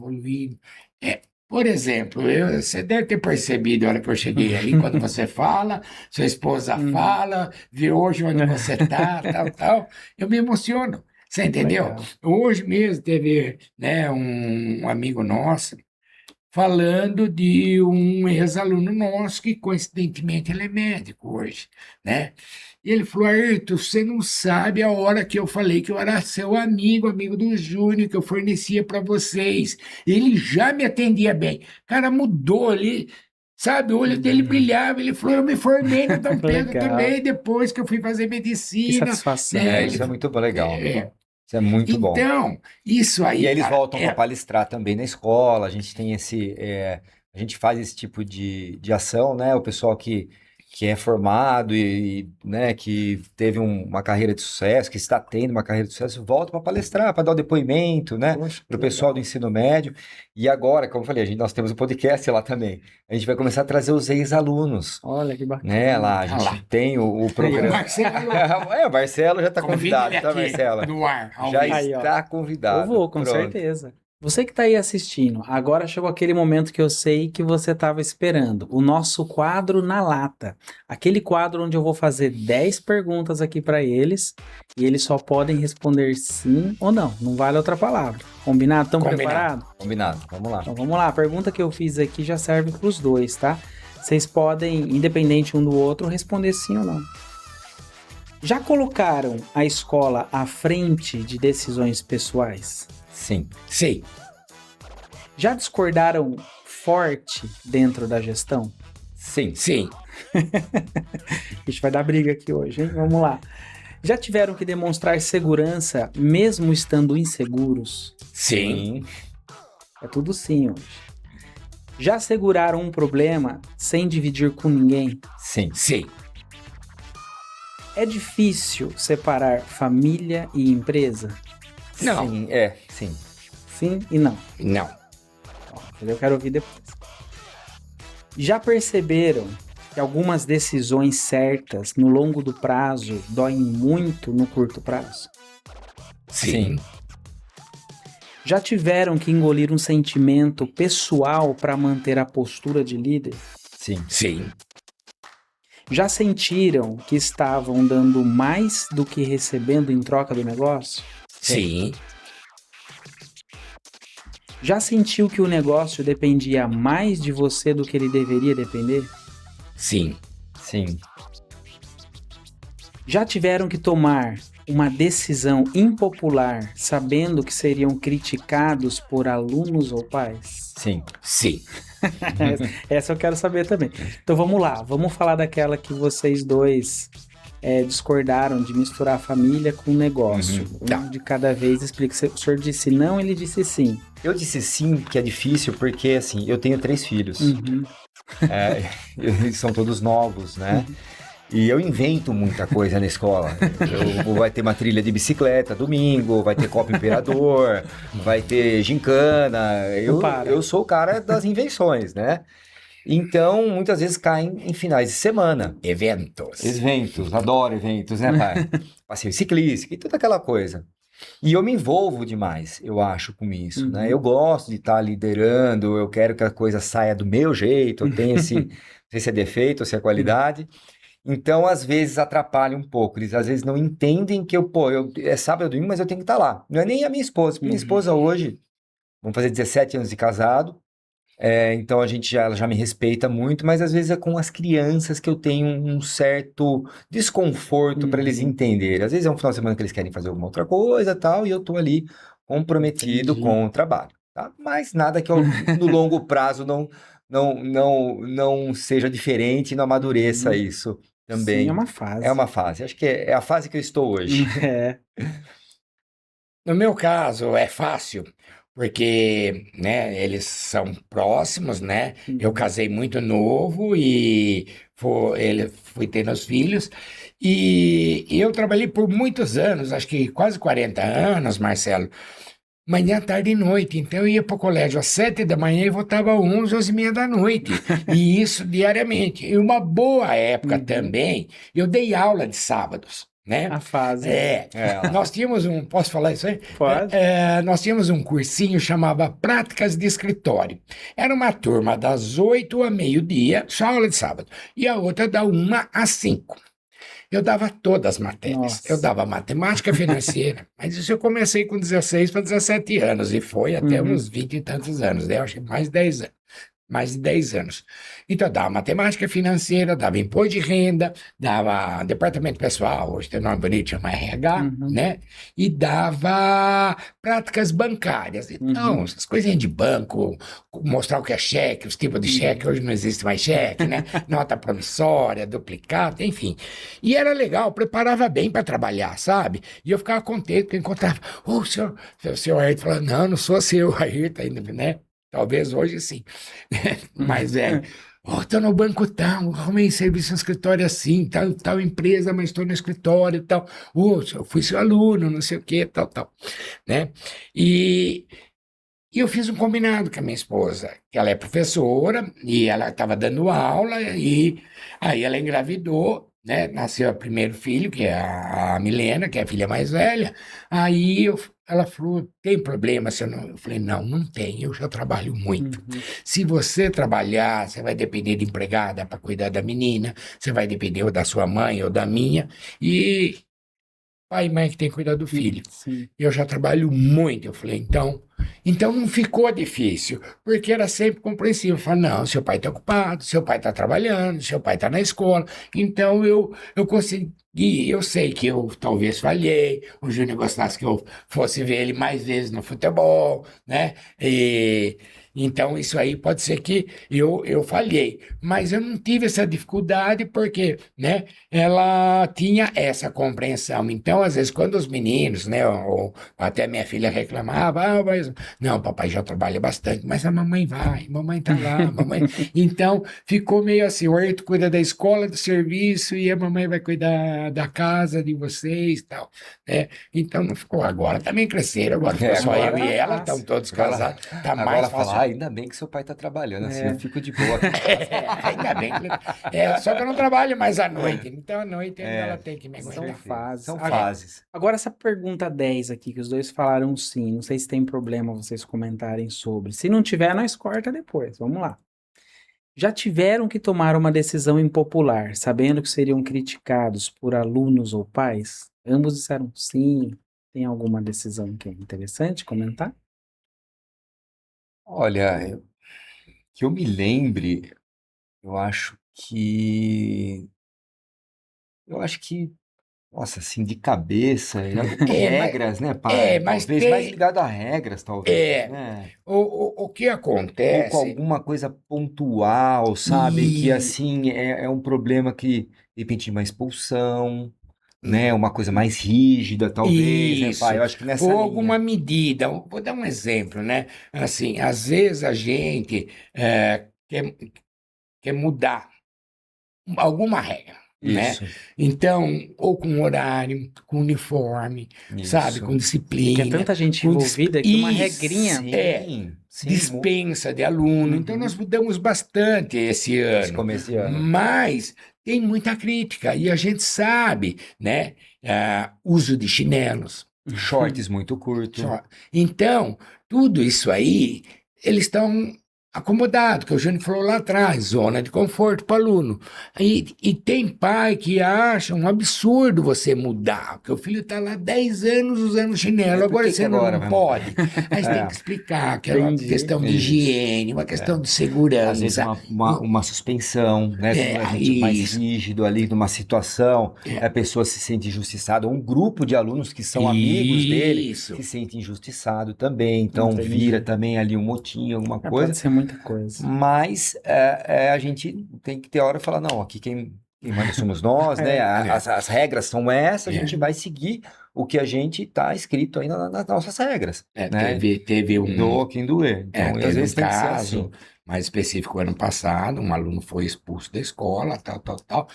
Por exemplo, você deve ter percebido a hora que eu cheguei aí, quando você fala, sua esposa fala, vê hoje onde você está, tal, eu me emociono, você entendeu? Legal. Hoje mesmo teve, né, um amigo nosso falando de um ex-aluno nosso que, coincidentemente, ele é médico hoje, né? E ele falou, Ayrton, você não sabe a hora que eu falei que eu era seu amigo do Júnior, que eu fornecia para vocês. Ele já me atendia bem. O cara mudou ali, sabe? O olho dele brilhava. Ele falou, eu me formei no Dom Pedro Legal. também, depois que eu fui fazer Que medicina. satisfação. Isso é muito legal. É. Isso é muito bom. Então, isso aí, E aí eles cara, voltam para palestrar também na escola. A gente tem a gente faz esse tipo de ação, né? O pessoal que é formado né, que teve uma carreira de sucesso, que está tendo uma carreira de sucesso, volta para palestrar, para dar o depoimento, né? Poxa, Para o que pessoal do legal. ensino médio. E agora, como eu falei, nós temos um podcast lá também. A gente vai começar a trazer os ex-alunos, Olha que bacana. né? Lá, a Ah gente lá. tem o E o programa. Marcelo, O Marcelo já está convida convidado, ele tá, aqui Marcelo? no ar, ao Já vivo. Aí, ó. está convidado. Eu vou, com Pronto. certeza. Você que está aí assistindo, agora chegou aquele momento que eu sei que você estava esperando. O nosso quadro na lata. Aquele quadro onde eu vou fazer 10 perguntas aqui para eles e eles só podem responder sim ou não. Não vale outra palavra. Combinado? Estão Combinado. preparados? Combinado, vamos lá. Então vamos lá. A pergunta que eu fiz aqui já serve para os dois, tá? Vocês podem, independente um do outro, responder sim ou não. Já colocaram a escola à frente de decisões pessoais? Sim. Sim. Já discordaram forte dentro da gestão? Sim. Sim. A gente vai dar briga aqui hoje, hein? Vamos lá. Já tiveram que demonstrar segurança mesmo estando inseguros? Sim. É tudo sim hoje. Já seguraram um problema sem dividir com ninguém? Sim. Sim. É difícil separar família e empresa? Não. Sim. Sim. Sim e não. Não. Ó, eu quero ouvir depois. Já perceberam que algumas decisões certas no longo do prazo doem muito no curto prazo? Sim. Já tiveram que engolir um sentimento pessoal para manter a postura de líder? Sim. Sim. Já sentiram que estavam dando mais do que recebendo em troca do negócio? Sim. Já sentiu que o negócio dependia mais de você do que ele deveria depender? Sim. Sim. Já tiveram que tomar uma decisão impopular sabendo que seriam criticados por alunos ou pais? Sim. Sim. Essa eu quero saber também. Então vamos lá, vamos falar daquela que vocês dois discordaram de misturar a família com o negócio. Tá. Um de cada vez, explica. O senhor disse não, ele disse sim. Eu disse sim, que é difícil, porque assim, eu tenho 3 filhos. Uhum. Eles são todos novos, né? E eu invento muita coisa na escola. Vai ter uma trilha de bicicleta domingo, vai ter Copa Imperador, vai ter gincana. Eu sou o cara das invenções, né? Então, muitas vezes caem em finais de semana. Eventos, adoro eventos, né, pai? Passeio ciclístico e toda aquela coisa. E eu me envolvo demais, eu acho, com isso, né? Eu gosto de estar liderando, eu quero que a coisa saia do meu jeito, eu tenho esse, não sei se é defeito ou se é qualidade. Então, às vezes, atrapalha um pouco. Eles, às vezes, não entendem que é sábado e domingo, mas eu tenho que estar lá. Não é nem a minha esposa. Minha esposa hoje, vamos fazer 17 anos de casado, então ela já me respeita muito, mas às vezes é com as crianças que eu tenho um certo desconforto para eles entenderem. Às vezes é um final de semana que eles querem fazer alguma outra coisa tal, e eu tô ali comprometido com o trabalho, tá? Mas nada que no longo prazo não seja diferente e não amadureça isso também. Sim, é uma fase. É uma fase. Acho que é a fase que eu estou hoje. No meu caso, é fácil, porque, né, eles são próximos, né? Eu casei muito novo e fui tendo os filhos. E eu trabalhei por muitos anos, acho que quase 40 anos, Marcelo, manhã, tarde e noite. Então eu ia para o colégio às 7 da manhã e voltava às 11, 11 e meia da noite. E isso diariamente. E uma boa época também, eu dei aula de sábados. Né? A fase. Nós tínhamos posso falar isso aí? Pode. Nós tínhamos um cursinho chamava Práticas de Escritório. Era uma turma das 8 a meio-dia, só aula de sábado, e a outra da 1 às 5. Eu dava todas as matérias. Nossa. Eu dava matemática financeira, mas isso eu comecei com 16 para 17 anos, e foi até uns 20 e tantos anos, né? Eu acho que mais de 10 anos. Mais de 10 anos. Então, dava matemática financeira, dava imposto de renda, dava departamento pessoal, hoje tem nome bonito, chama RH, né? E dava práticas bancárias. Então, essas coisinhas de banco, mostrar o que é cheque, os tipos de cheque, hoje não existe mais cheque, né? Nota promissória, duplicata, enfim. E era legal, preparava bem para trabalhar, sabe? E eu ficava contente, porque eu encontrava, o senhor Ayrton falava, não sou seu Ayrton ainda, né? Talvez hoje sim, mas estou no banco tal, arrumei serviço no escritório assim, tal empresa, mas estou no escritório e tal, eu fui seu aluno, não sei o que, tal, né? E eu fiz um combinado com a minha esposa, que ela é professora, e ela estava dando aula, e aí ela engravidou, né? Nasceu o primeiro filho, que é a Milena, que é a filha mais velha. Aí ela falou, tem problema se eu não... Eu falei, não tem, eu já trabalho muito. Se você trabalhar, você vai depender de empregada para cuidar da menina, você vai depender ou da sua mãe ou da minha, e pai e mãe que tem que cuidar do filho. Sim. Eu já trabalho muito. Eu falei, então não ficou difícil, porque era sempre compreensível. Eu falei, não, seu pai está ocupado, seu pai está trabalhando, seu pai está na escola. Então eu consegui, eu sei que eu talvez falhei, o Júnior gostasse que eu fosse ver ele mais vezes no futebol, né? Então isso aí pode ser que eu falhei, mas eu não tive essa dificuldade porque, né, ela tinha essa compreensão. Então, às vezes, quando os meninos, né, ou até minha filha reclamava, mas não, papai já trabalha bastante, mas a mamãe tá lá, mamãe. Então, ficou meio assim, o Ayrton cuida da escola, do serviço, e a mamãe vai cuidar da casa de vocês e tal, né? Então, não ficou. Agora também cresceram, agora ficou só agora eu e ela, fácil. estão todos casados, tá mais Agora fácil. falar, ainda bem que seu pai tá trabalhando, assim eu fico de boa. Ainda bem que só que eu não trabalho mais à noite, então à noite ainda ela tem que me São aguentar. fases. São fases. Agora, essa pergunta 10 aqui, que os dois falaram sim, não sei se tem problema vocês comentarem sobre. Se não tiver, nós corta depois. Vamos lá. Já tiveram que tomar uma decisão impopular, sabendo que seriam criticados por alunos ou pais? Ambos disseram sim. Tem alguma decisão que é interessante comentar? Olha, que eu me lembre, eu acho que nossa, assim, de cabeça, É, regras, né, pai? mas Talvez tem. mais ligado a regras, talvez, É, né? o que Ou com acontece. alguma coisa pontual, sabe? Que, E. assim, é um problema que, de repente, uma expulsão, né? Uma coisa mais rígida, talvez, né, pai? Isso, Eu acho que nessa ou alguma linha. medida. Vou dar um exemplo, né? Assim, às vezes a gente quer mudar alguma regra, né? Isso, Então, ou com horário, com uniforme, sabe? Com isso. E que é disciplina, tanta gente com envolvida que uma isso, regrinha. Sim, sim, dispensa de aluno. Então, nós Uhum. mudamos bastante esse esse ano, começo de ano. mas tem muita crítica e a gente sabe, né? Uso de chinelos. Shorts muito curto. Então, tudo isso aí, eles estão acomodados, que o Júnior falou lá atrás, zona de conforto para o aluno. E tem pai que acha um absurdo você mudar, porque o filho está lá 10 anos usando chinelo, Por agora que que você não agora vai mudar? pode. Aí você tem que explicar que é uma Entendi. questão de Isso. higiene, uma questão É. de Às vezes segurança. uma suspensão, né? Quando a gente é mais Isso, rígido ali numa situação, é, a pessoa se sente injustiçada, ou um grupo de alunos que são amigos dele se isso. sente injustiçado também, então vira Entendi. também ali um motim, alguma coisa, Pode ser muita coisa. mas a gente tem que ter hora e falar, não, aqui quem manda somos nós, né? É, É, As regras são essas, a gente é. vai seguir o que a gente está escrito aí nas nossas regras, né? Teve um. Doa quem doer. Então, e às Teve um vezes tem que ser caso assim. mais específico ano passado, um aluno foi expulso da escola, tal, tal, tal.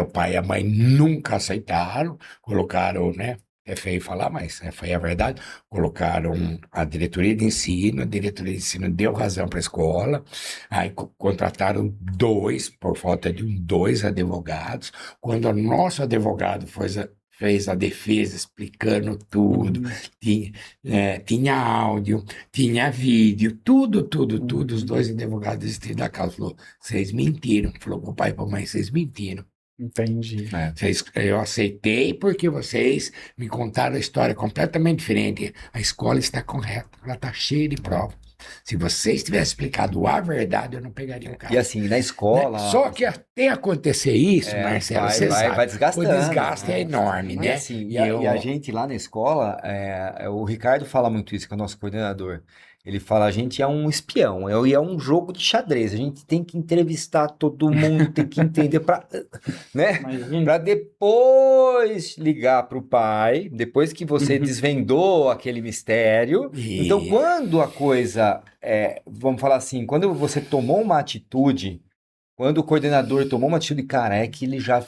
O pai e a mãe nunca aceitaram, colocaram, né? É feio falar, mas foi a verdade. Colocaram a diretoria de ensino deu razão para a escola, aí contrataram por falta de dois advogados. Quando o nosso advogado fez a defesa explicando tudo, Uhum. tinha, tinha áudio, tinha vídeo, tudo. Os Uhum. dois advogados desistiram da causa. Falou, vocês mentiram. Falou pro pai e pra mãe, vocês mentiram. Entendi. É. Eu aceitei porque vocês me contaram a história completamente diferente. A escola está correta, ela está cheia de prova. Se vocês tivessem explicado a verdade, eu não pegaria o E caso. assim, na Né? escola, Só que até acontecer isso, Marcelo, você vai sabe, o desgastando, desgaste é né? enorme, E né? assim, E e a eu, gente lá na escola, o Ricardo fala muito isso, que é o nosso coordenador. Ele fala, a gente é um espião, é um jogo de xadrez, a gente tem que entrevistar todo mundo, tem que entender para, né? Imagina. Para depois ligar para o pai, depois que você Uhum. desvendou aquele mistério. Então, e, quando a coisa, vamos falar assim, quando você tomou uma atitude, quando o coordenador tomou uma atitude, cara, é que ele já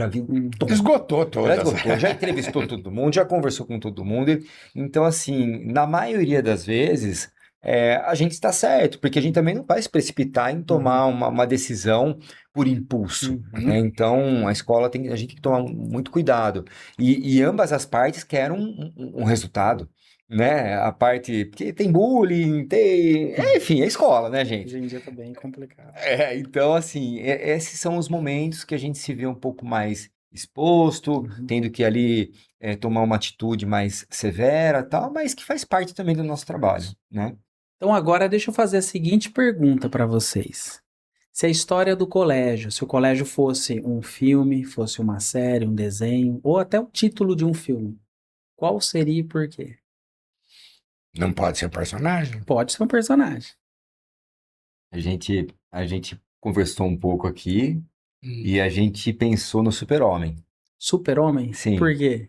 viu Uhum. tudo. esgotou Já todas. esgotou, já entrevistou todo mundo, já conversou com todo mundo. Então, assim, na maioria das vezes, a gente está certo, porque a gente também não vai se precipitar em tomar uma decisão por impulso, Uhum. né? Então, a escola a gente tem que tomar muito cuidado. E ambas as partes querem um resultado, né? A parte, porque tem bullying, enfim, é escola, né, gente? Hoje em dia tá bem complicado. Então, assim, esses são os momentos que a gente se vê um pouco mais exposto, Uhum. tendo que ali tomar uma atitude mais severa, tal, mas que faz parte também do nosso trabalho, né? Então agora deixa eu fazer a seguinte pergunta para vocês. Se a história do colégio, se o colégio fosse um filme, fosse uma série, um desenho, ou até o título de um filme, qual seria e por quê? Não pode ser personagem? Pode ser um personagem. A gente conversou um pouco aqui Hum. e a gente pensou no Super-Homem. Super-Homem? Sim, Por quê?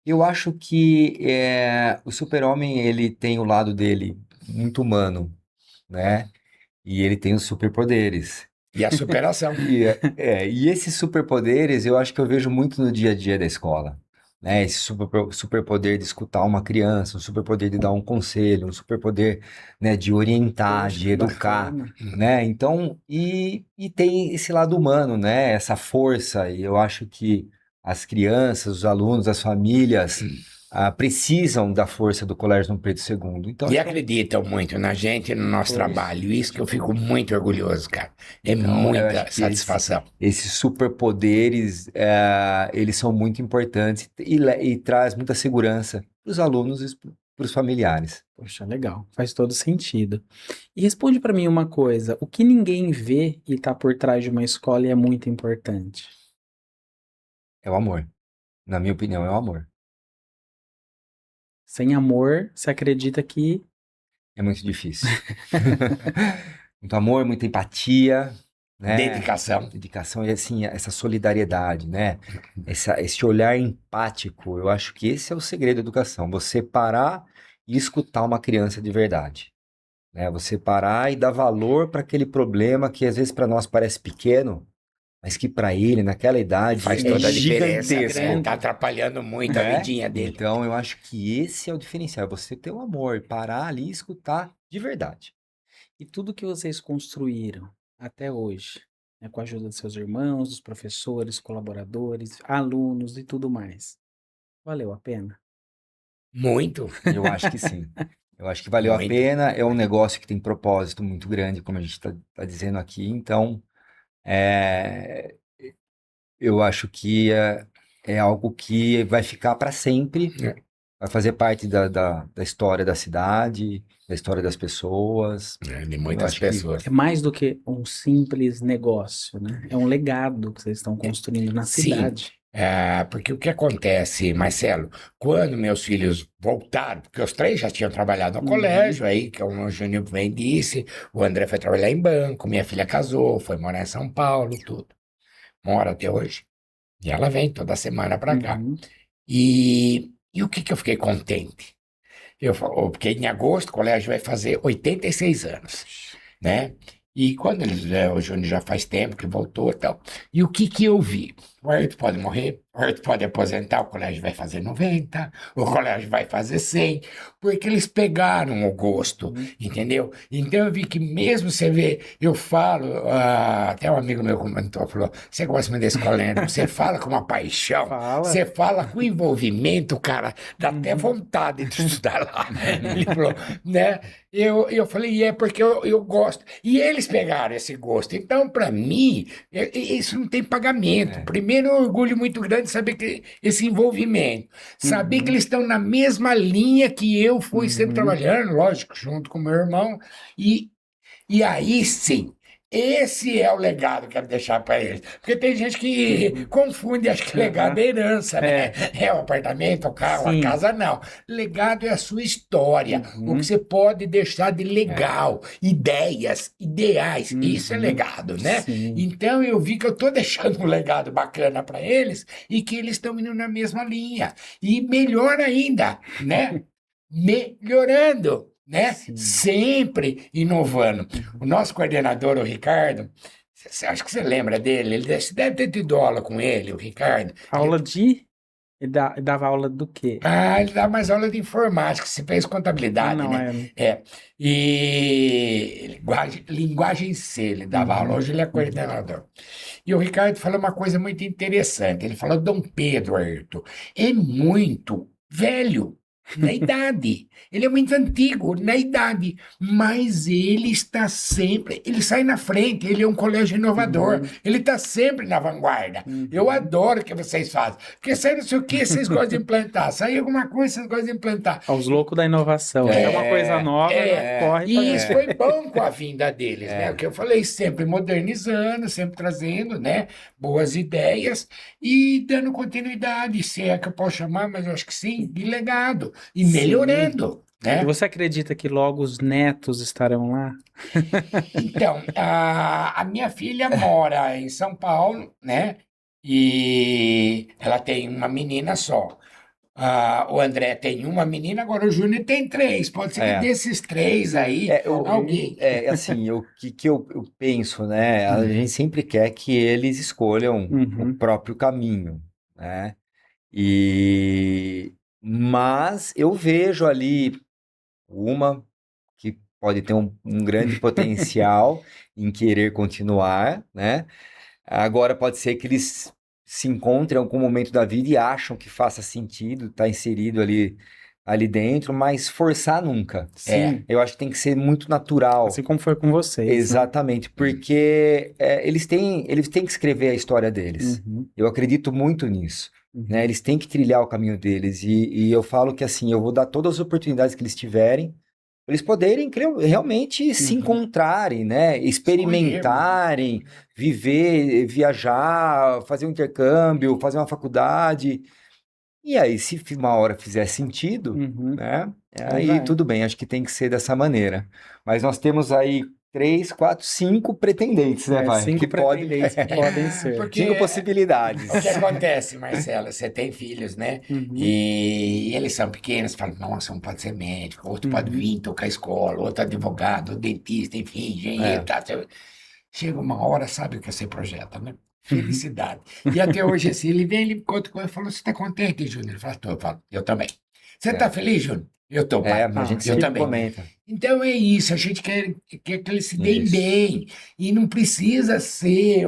eu acho que o Super-Homem ele tem o lado dele muito humano, né? E ele tem os superpoderes. E a superação. E esses superpoderes eu acho que eu vejo muito no dia a dia da escola, né? Esse superpoder de escutar uma criança, um superpoder de dar um conselho, um superpoder, né, de orientar, Poxa, de que educar, bacana. né? Então, e tem esse lado humano, né? Essa força, e eu acho que as crianças, os alunos, as famílias precisam da força do Colégio Dom Pedro II. Então, E acho que acreditam muito na gente e no nosso Poxa. trabalho. Isso que eu fico muito orgulhoso, cara. É Então, eu acho muita que satisfação. esses superpoderes, eles são muito importantes e traz muita segurança para os alunos e para os familiares. Poxa, legal. Faz todo sentido. E responde para mim uma coisa: o que ninguém vê e tá por trás de uma escola e é muito importante? É o amor, Na minha opinião, é o amor. Sem amor, você acredita que... É muito difícil. Muito amor, muita empatia, né? Dedicação. Dedicação e, assim, essa solidariedade, né? Esse olhar empático, eu acho que esse é o segredo da educação. Você parar e escutar uma criança de verdade, né? Você parar e dar valor para aquele problema que às vezes para nós parece pequeno, mas que para ele, naquela idade, Faz é toda a diferença, gigantesco, né? Tá atrapalhando muito a né? vidinha dele. Então, eu acho que esse é o diferencial, é você ter o amor, parar ali e escutar de verdade. E tudo que vocês construíram até hoje, né, com a ajuda de seus irmãos, dos professores, colaboradores, alunos e tudo mais, valeu a pena? Muito, Eu acho que sim. Eu acho que valeu a muito. pena, é um negócio que tem propósito muito grande, como a gente está dizendo aqui, então, é, eu acho que é algo que vai ficar para sempre, É. vai fazer parte da história da cidade, da história das pessoas. De Eu muitas acho que pessoas. É mais do que um simples negócio, né? É um legado que vocês estão construindo na Sim. cidade. Porque o que acontece, Marcelo, quando meus filhos voltaram, porque os três já tinham trabalhado no Uhum. colégio, aí, que o Júnior bem disse, o André foi trabalhar em banco, minha filha casou, foi morar em São Paulo, tudo. Mora até hoje. E ela vem toda semana para cá. Uhum. E o que que eu fiquei contente? Porque em agosto o colégio vai fazer 86 anos, né? E quando o Júnior já faz tempo que voltou e tal. E o que que eu vi? O Ayrton pode morrer, o Ayrton pode aposentar, o colégio vai fazer 90, o colégio vai fazer 100, porque eles pegaram o gosto, Uhum. entendeu? Então eu vi que mesmo você vê, eu falo, até um amigo meu comentou, falou, você gosta muito desse colégio, você fala com uma paixão, Fala. você fala com envolvimento, cara, dá até vontade de estudar lá. Ele falou, né? Eu falei, e é porque eu gosto. E eles pegaram esse gosto. Então, para mim, isso não tem pagamento. É. Primeiro, é um orgulho muito grande saber que esse envolvimento. Saber que eles estão na mesma linha que eu fui sempre trabalhando, lógico, junto com meu irmão. E aí sim. Esse é o legado que eu quero deixar para eles. Porque tem gente que confunde, acha que legado é herança, né? É o apartamento, o carro, Sim. a casa, não. Legado é a sua história, o que você pode deixar de legal, ideias, ideais. Isso é legado, né? Sim. Então eu vi que eu estou deixando um legado bacana para eles e que eles estão indo na mesma linha. E melhor ainda, né? Melhorando. Né? Sim. Sempre inovando. O nosso coordenador, o Ricardo, acho que você lembra dele, você deve ter tido aula com ele, o Ricardo. Aula de... Ele dava aula do quê? Ele dá mais aula de informática, você fez contabilidade, Não, né? E linguagem C, ele dava aula, hoje ele é coordenador. E o Ricardo falou uma coisa muito interessante, ele falou, Dom Pedro, Ayrton, é muito velho na idade, ele é muito antigo na idade, mas ele está sempre, ele sai na frente, ele é um colégio inovador, ele está sempre na vanguarda. Eu adoro o que vocês fazem, porque sai não sei o que, vocês gostam de implantar, sai alguma coisa, vocês gostam de implantar. Os loucos da inovação. É uma coisa nova, corre pra E isso foi bom com a vinda deles, né? O que eu falei, sempre modernizando, sempre trazendo, né, boas ideias e dando continuidade, se é que eu posso chamar, mas eu acho que sim, de legado e Sim. melhorando, né? E você acredita que logo os netos estarão lá? Então, a minha filha mora em São Paulo, né? E ela tem uma menina só. O André tem uma menina, agora o Júnior tem três. Pode ser que desses três aí, alguém. Assim, o que eu penso, né? A gente sempre quer que eles escolham o próprio caminho, né? Mas eu vejo ali uma que pode ter um grande potencial em querer continuar, né? Agora pode ser que eles se encontrem em algum momento da vida e acham que faça sentido estar inserido ali dentro, mas forçar nunca. Sim. Eu acho que tem que ser muito natural. Assim como foi com vocês. Exatamente, porque eles têm que escrever a história deles. Eu acredito muito nisso. Né? Eles têm que trilhar o caminho deles. E eu falo que assim, eu vou dar todas as oportunidades que eles tiverem para eles poderem realmente se encontrarem, né? Experimentarem, viver, viajar, fazer um intercâmbio, fazer uma faculdade. E aí, se uma hora fizer sentido, Uhum. né? Aí Aí vai. tudo bem, acho que tem que ser dessa maneira. Mas nós temos aí 3, 4, 5 pretendentes, né, vai? 5 Que pode. pretendentes que podem Ah, ser. porque 5 o que possibilidades. acontece, Marcela, você tem filhos, né? Uhum. E eles são pequenos, falam, nossa, um pode ser médico, outro pode Uhum. vir tocar escola, outro advogado, outro dentista, enfim, engenheiro, É, tá. Chega uma hora, sabe o que você projeta, né? Uhum. Felicidade. E até hoje, assim, ele vem, ele me conta comigo e falou, você tá contente, Júnior? Ele fala, tô, eu falo, eu também. Você tá é, feliz, Júnior? Eu tô, pai. a Ah, gente Eu que sempre também. bom. comenta. Então é isso, a gente quer que eles se deem Isso. bem. E não precisa ser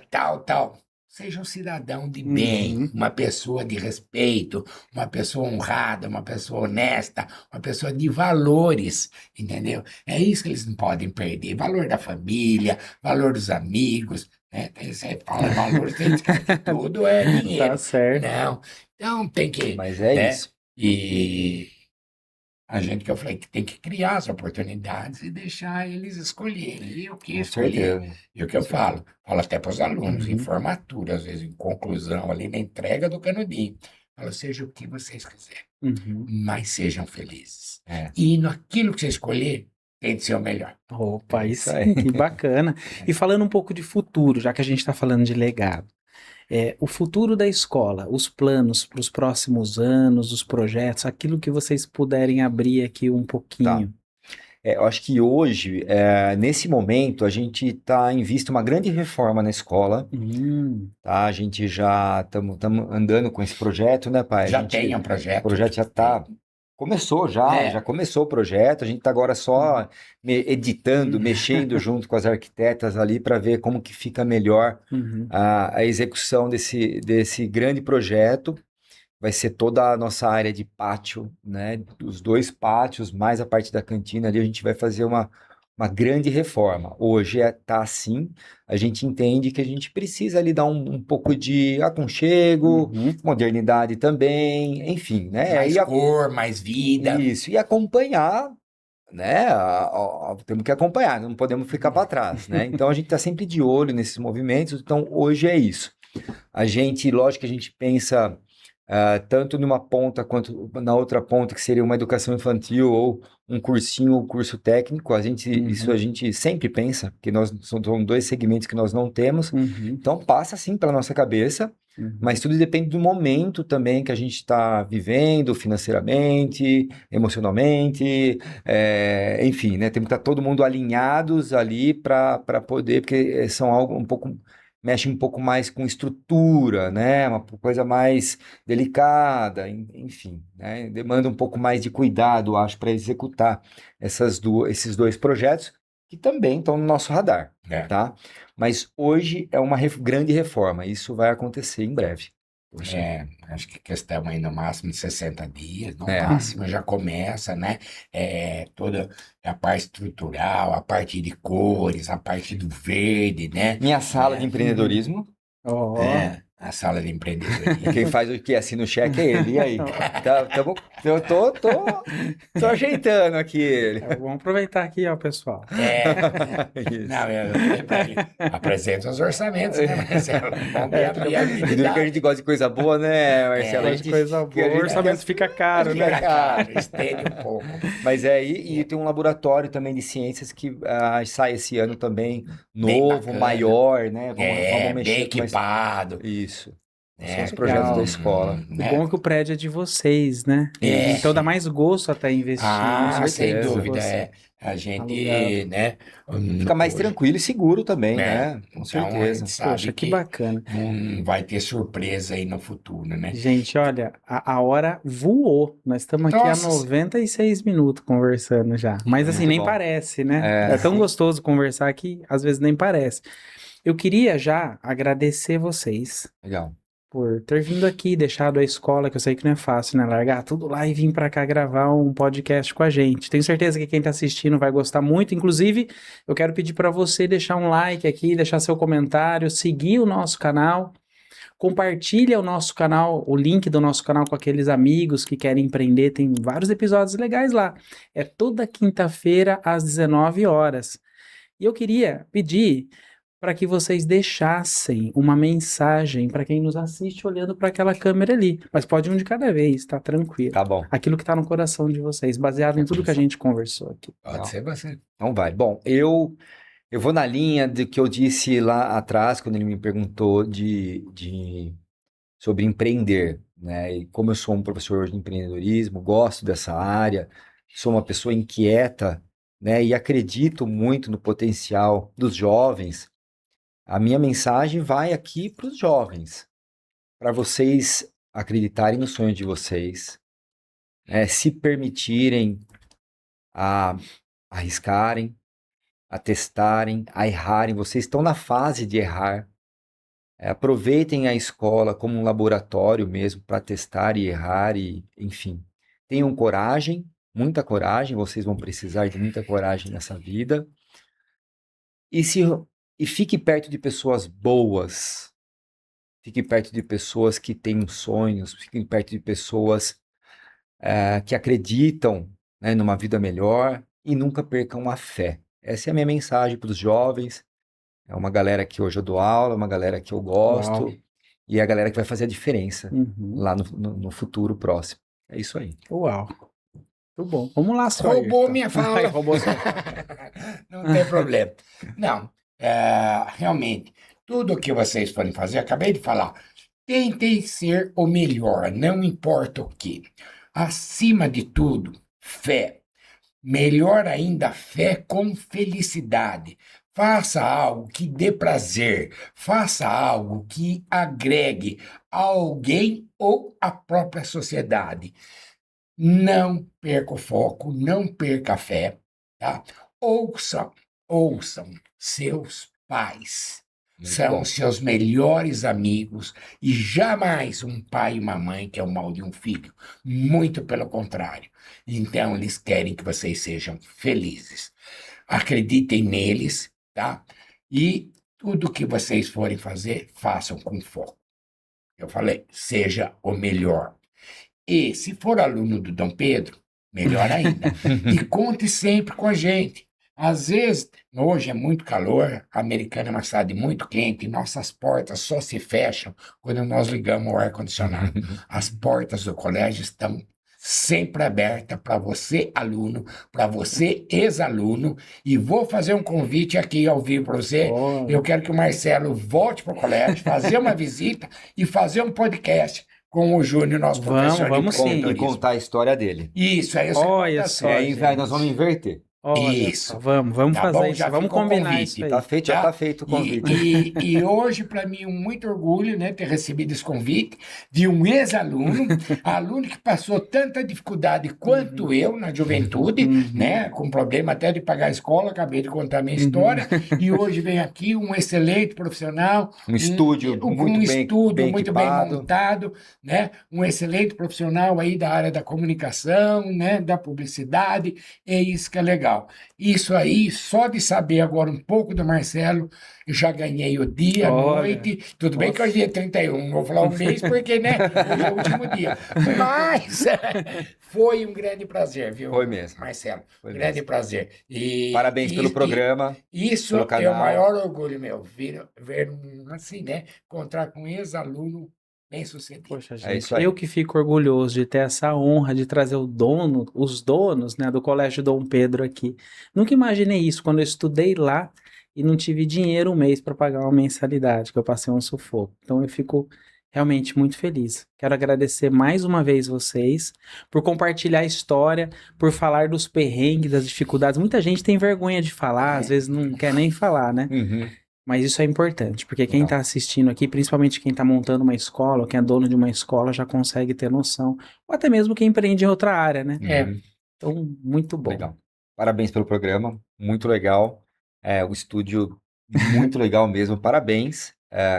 tal. Seja um cidadão de bem, Uhum. uma pessoa de respeito, uma pessoa honrada, uma pessoa honesta, uma pessoa de valores, entendeu? É isso que eles não podem perder. Valor da família, valor dos amigos, né? Você fala valor, tem gente que acha que tudo é Tá dinheiro. certo. Não. Então tem que, Mas é né? isso. E a gente que eu falei que tem que criar as oportunidades e deixar eles escolherem. E o que Com escolher? certeza. E o que Com eu certeza. falo até para os alunos, em Uhum. formatura, às vezes em conclusão, ali na entrega do canudinho. Falo, seja o que vocês quiserem, Uhum. mas sejam felizes. É, E naquilo que você escolher, tente ser o melhor. Opa, é aí isso aí. sim, que bacana. E falando um pouco de futuro, já que a gente está falando de legado, o futuro da escola, os planos para os próximos anos, os projetos, aquilo que vocês puderem abrir aqui um Tá. pouquinho. Eu acho que hoje, nesse momento, a gente está em vista uma grande reforma na escola, Hum, tá? A gente já estamos andando com esse projeto, né, pai? Já tenha um O projeto, projeto já tem. está. Começou já, É, já começou o projeto, a gente está agora só editando, hum, mexendo junto com as arquitetas ali para ver como que fica melhor uhum, a execução desse grande projeto. Vai ser toda a nossa área de pátio, né? Os 2 pátios, mais a parte da cantina ali, a gente vai fazer uma grande reforma. Hoje tá assim, a gente entende que a gente precisa ali dar um pouco de aconchego, uhum. modernidade também, enfim, né? mais cor, mais vida. Isso, e acompanhar, né? Temos que acompanhar, não podemos ficar para trás, né? Então a gente está sempre de olho nesses movimentos, então hoje é isso. A gente, lógico que a gente pensa tanto numa ponta quanto na outra ponta, que seria uma educação infantil ou um cursinho, um curso técnico. Isso a Uhum, gente sempre pensa, porque são 2 segmentos que nós não temos. uhum, Então passa sim pela nossa cabeça, mas uhum. tudo depende do momento também que a gente está vivendo financeiramente, emocionalmente, enfim, né? Temos que estar todo mundo alinhados ali para poder, porque são algo um pouco mexe um pouco mais com estrutura, né? Uma coisa mais delicada, enfim, né? Demanda um pouco mais de cuidado, acho, para executar esses 2 projetos que também estão no nosso radar, É. tá? Mas hoje é uma grande reforma, isso vai acontecer em breve. Poxa, Acho que questão aí no máximo de 60 dias, no é. máximo já começa, né? Toda a parte estrutural, a parte de cores, a parte do verde, né? Minha sala de É, Uhum. empreendedorismo, Ó. a sala de quem empreendedorismo. faz o que assina o cheque é ele. E aí? Eu tô ajeitando aqui ele. Vamos aproveitar aqui, ó, pessoal. Não, Isso. eu falei para ele, apresenta os orçamentos, né, Marcelo? Vamos ver a Fica, E duro que a gente viabilidade. gosta de coisa boa, né, Marcelo? gosta de coisa A boa, o gente quer orçamento fica caro, ficar né? Fica caro. caro, estende um pouco. Mas e tem um laboratório também de ciências que sai esse ano também, Bem novo, bacana. maior, né? Vamos Bem mexer com mais. equipado, Isso. São né? os projetos da Legal. escola. O bom é que o prédio é de vocês, né? É. Então dá mais gosto até investir, Com né? Sem certeza. Se dúvida, fosse a alugado. gente, né, Fica mais hoje, tranquilo e seguro também, né, né? Com então a gente certeza. sabe Poxa, que que bacana. não vai ter surpresa aí no futuro, né? Gente, olha, a hora voou. Nós estamos aqui há Nossa, 96 minutos conversando já. Mas assim, Muito nem bom. parece, né? É É, tão gostoso conversar que às vezes nem parece. Eu queria já agradecer vocês legal. por ter vindo aqui, deixado a escola, que eu sei que não é fácil, né? Largar tudo lá e vir pra cá gravar um podcast com a gente. Tenho certeza que quem tá assistindo vai gostar muito. Inclusive, eu quero pedir pra você deixar um like aqui, deixar seu comentário, seguir o nosso canal, compartilha o nosso canal, o link do nosso canal com aqueles amigos que querem empreender. Tem vários episódios legais lá. É toda quinta-feira às 19 horas. E eu queria pedir para que vocês deixassem uma mensagem para quem nos assiste olhando para aquela câmera ali. Mas pode um de cada vez, tá tranquilo. Tá bom. Aquilo que tá no coração de vocês, baseado em tudo que a gente conversou aqui. Pode ser você. Então vai. Bom, eu vou na linha do que eu disse lá atrás, quando ele me perguntou sobre empreender, né? E como eu sou um professor de empreendedorismo, gosto dessa área, sou uma pessoa inquieta, né? E acredito muito no potencial dos jovens. A minha mensagem vai aqui para os jovens, para vocês acreditarem no sonho de vocês, se permitirem a arriscarem, a testarem, a errarem. Vocês estão na fase de errar. Aproveitem a escola como um laboratório mesmo para testar e errar e, enfim, tenham coragem, muita coragem. Vocês vão precisar de muita coragem nessa vida. E fique perto de pessoas boas. Fique perto de pessoas que têm sonhos. Fique perto de pessoas que acreditam, né, numa vida melhor e nunca percam a fé. Essa é a minha mensagem para os jovens. É uma galera que hoje eu dou aula, uma galera que eu gosto, Uau. e é a galera que vai fazer a diferença Uhum. lá no futuro próximo. É isso aí. Uau. Muito bom. Vamos lá, Sawyer. Roubou minha fala. Ai, roubou sua Não tem problema. Não, realmente, tudo que vocês forem fazer, acabei de falar, tentem ser o melhor, não importa o que. Acima de tudo, fé. Melhor ainda, fé com felicidade. Faça algo que dê prazer, faça algo que agregue a alguém ou a própria sociedade. Não perca o foco, não perca a fé, tá? Ouçam seus pais. Muito São bom. seus melhores amigos e jamais um pai e uma mãe que é o mal de um filho. Muito pelo contrário. Então, eles querem que vocês sejam felizes. Acreditem neles, tá? E tudo que vocês forem fazer, façam com foco. Eu falei, seja o melhor. E se for aluno do Dom Pedro, melhor ainda. E conte sempre com a gente. Às vezes, hoje é muito calor, a Americana é uma cidade muito quente, nossas portas só se fecham quando nós ligamos o ar-condicionado. As portas do colégio estão sempre abertas para você, aluno, para você, ex-aluno, e vou fazer um convite aqui ao vivo para você. Oh. Eu quero que o Marcelo volte para o colégio, fazer uma visita e fazer um podcast com o Júnior, nosso professor vamos de sim. E empreendedorismo. contar a história dele. Isso, aí você Olha conta só, certo. gente. Nós vamos inverter. Olha Isso. só, vamos Tá fazer bom? isso, Já vamos ficou o combinar convite. isso aí. Tá feito, já Tá? tá feito o convite. E hoje, para mim, muito orgulho, né, ter recebido esse convite de um ex-aluno, aluno que passou tanta dificuldade quanto eu na juventude, né, com problema até de pagar a escola, acabei de contar a minha história, e hoje vem aqui um excelente profissional, Um estúdio com muito um bem, estúdio muito bem equipado. montado, né, um excelente profissional aí da área da comunicação, né, da publicidade, é isso que é legal. Isso aí, só de saber agora um pouco do Marcelo, eu já ganhei o dia, a Olha, noite. Tudo bem que hoje é dia 31, não vou falar um mês, porque, né, hoje é o último dia. Mas foi um grande prazer, viu, Foi mesmo. Marcelo? Foi Grande mesmo. prazer. Parabéns pelo programa. Isso pelo é o canal. maior orgulho meu, ver assim, né, encontrar com um ex-aluno bem-sucedido. Poxa, É gente, isso aí. eu que fico orgulhoso de ter essa honra de trazer os donos, né, do Colégio Dom Pedro aqui. Nunca imaginei isso quando eu estudei lá e não tive dinheiro um mês para pagar uma mensalidade, que eu passei um sufoco. Então eu fico realmente muito feliz. Quero agradecer mais uma vez vocês por compartilhar a história, por falar dos perrengues, das dificuldades. Muita gente tem vergonha de falar, às vezes não quer nem falar, né? Uhum. Mas isso é importante, porque quem Legal. está assistindo aqui, principalmente quem está montando uma escola, ou quem é dono de uma escola, já consegue ter noção. Ou até mesmo quem empreende em outra área, né? Uhum. Então, muito bom. Legal. Parabéns pelo programa, muito legal. O estúdio, muito legal mesmo. Parabéns,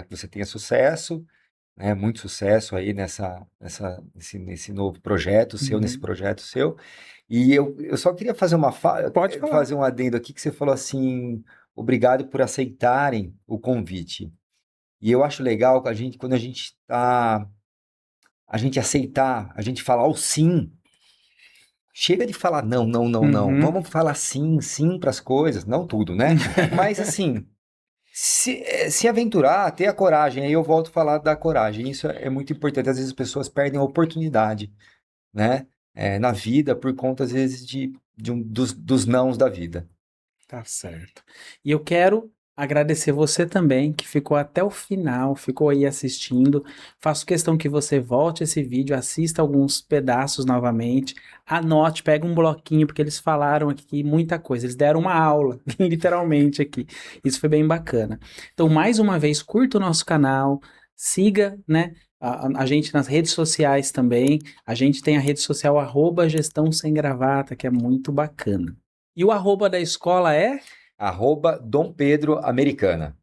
que você tenha sucesso, né? Muito sucesso aí nesse novo projeto seu, Uhum. nesse projeto seu. E eu só queria fazer Pode falar. fazer um adendo aqui, que você falou assim, obrigado por aceitarem o convite. E eu acho legal que quando a gente aceitar, a gente falar o sim. Chega de falar não, não, não, não. Uhum. Vamos falar sim, sim para as coisas. Não tudo, né? Mas assim, se aventurar, ter a coragem, aí eu volto a falar da coragem, isso é muito importante, às vezes as pessoas perdem a oportunidade, né, na vida por conta, às vezes, dos nãos da vida. Tá certo. E eu quero agradecer você também, que ficou até o final, ficou aí assistindo. Faço questão que você volte esse vídeo, assista alguns pedaços novamente, anote, pega um bloquinho, porque eles falaram aqui muita coisa. Eles deram uma aula, literalmente aqui. Isso foi bem bacana. Então, mais uma vez, curta o nosso canal, siga, né? A gente nas redes sociais também. A gente tem a rede social @gestão sem gravata, que é muito bacana. E o arroba da escola é? @Dom Pedro Americana.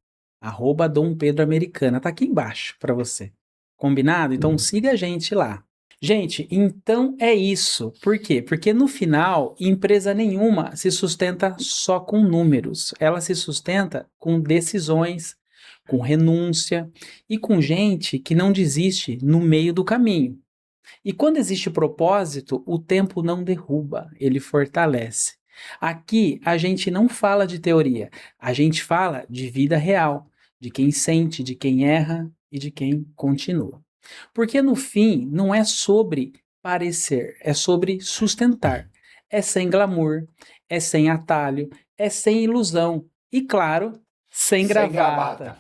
@Dom Pedro Americana. Tá aqui embaixo para você. Combinado? Então siga a gente lá. Gente, então é isso. Por quê? Porque no final, empresa nenhuma se sustenta só com números. Ela se sustenta com decisões, com renúncia e com gente que não desiste no meio do caminho. E quando existe propósito, o tempo não derruba, ele fortalece. Aqui a gente não fala de teoria, a gente fala de vida real, de quem sente, de quem erra e de quem continua. Porque no fim não é sobre parecer, é sobre sustentar. É sem glamour, é sem atalho, é sem ilusão e, claro, sem gravata.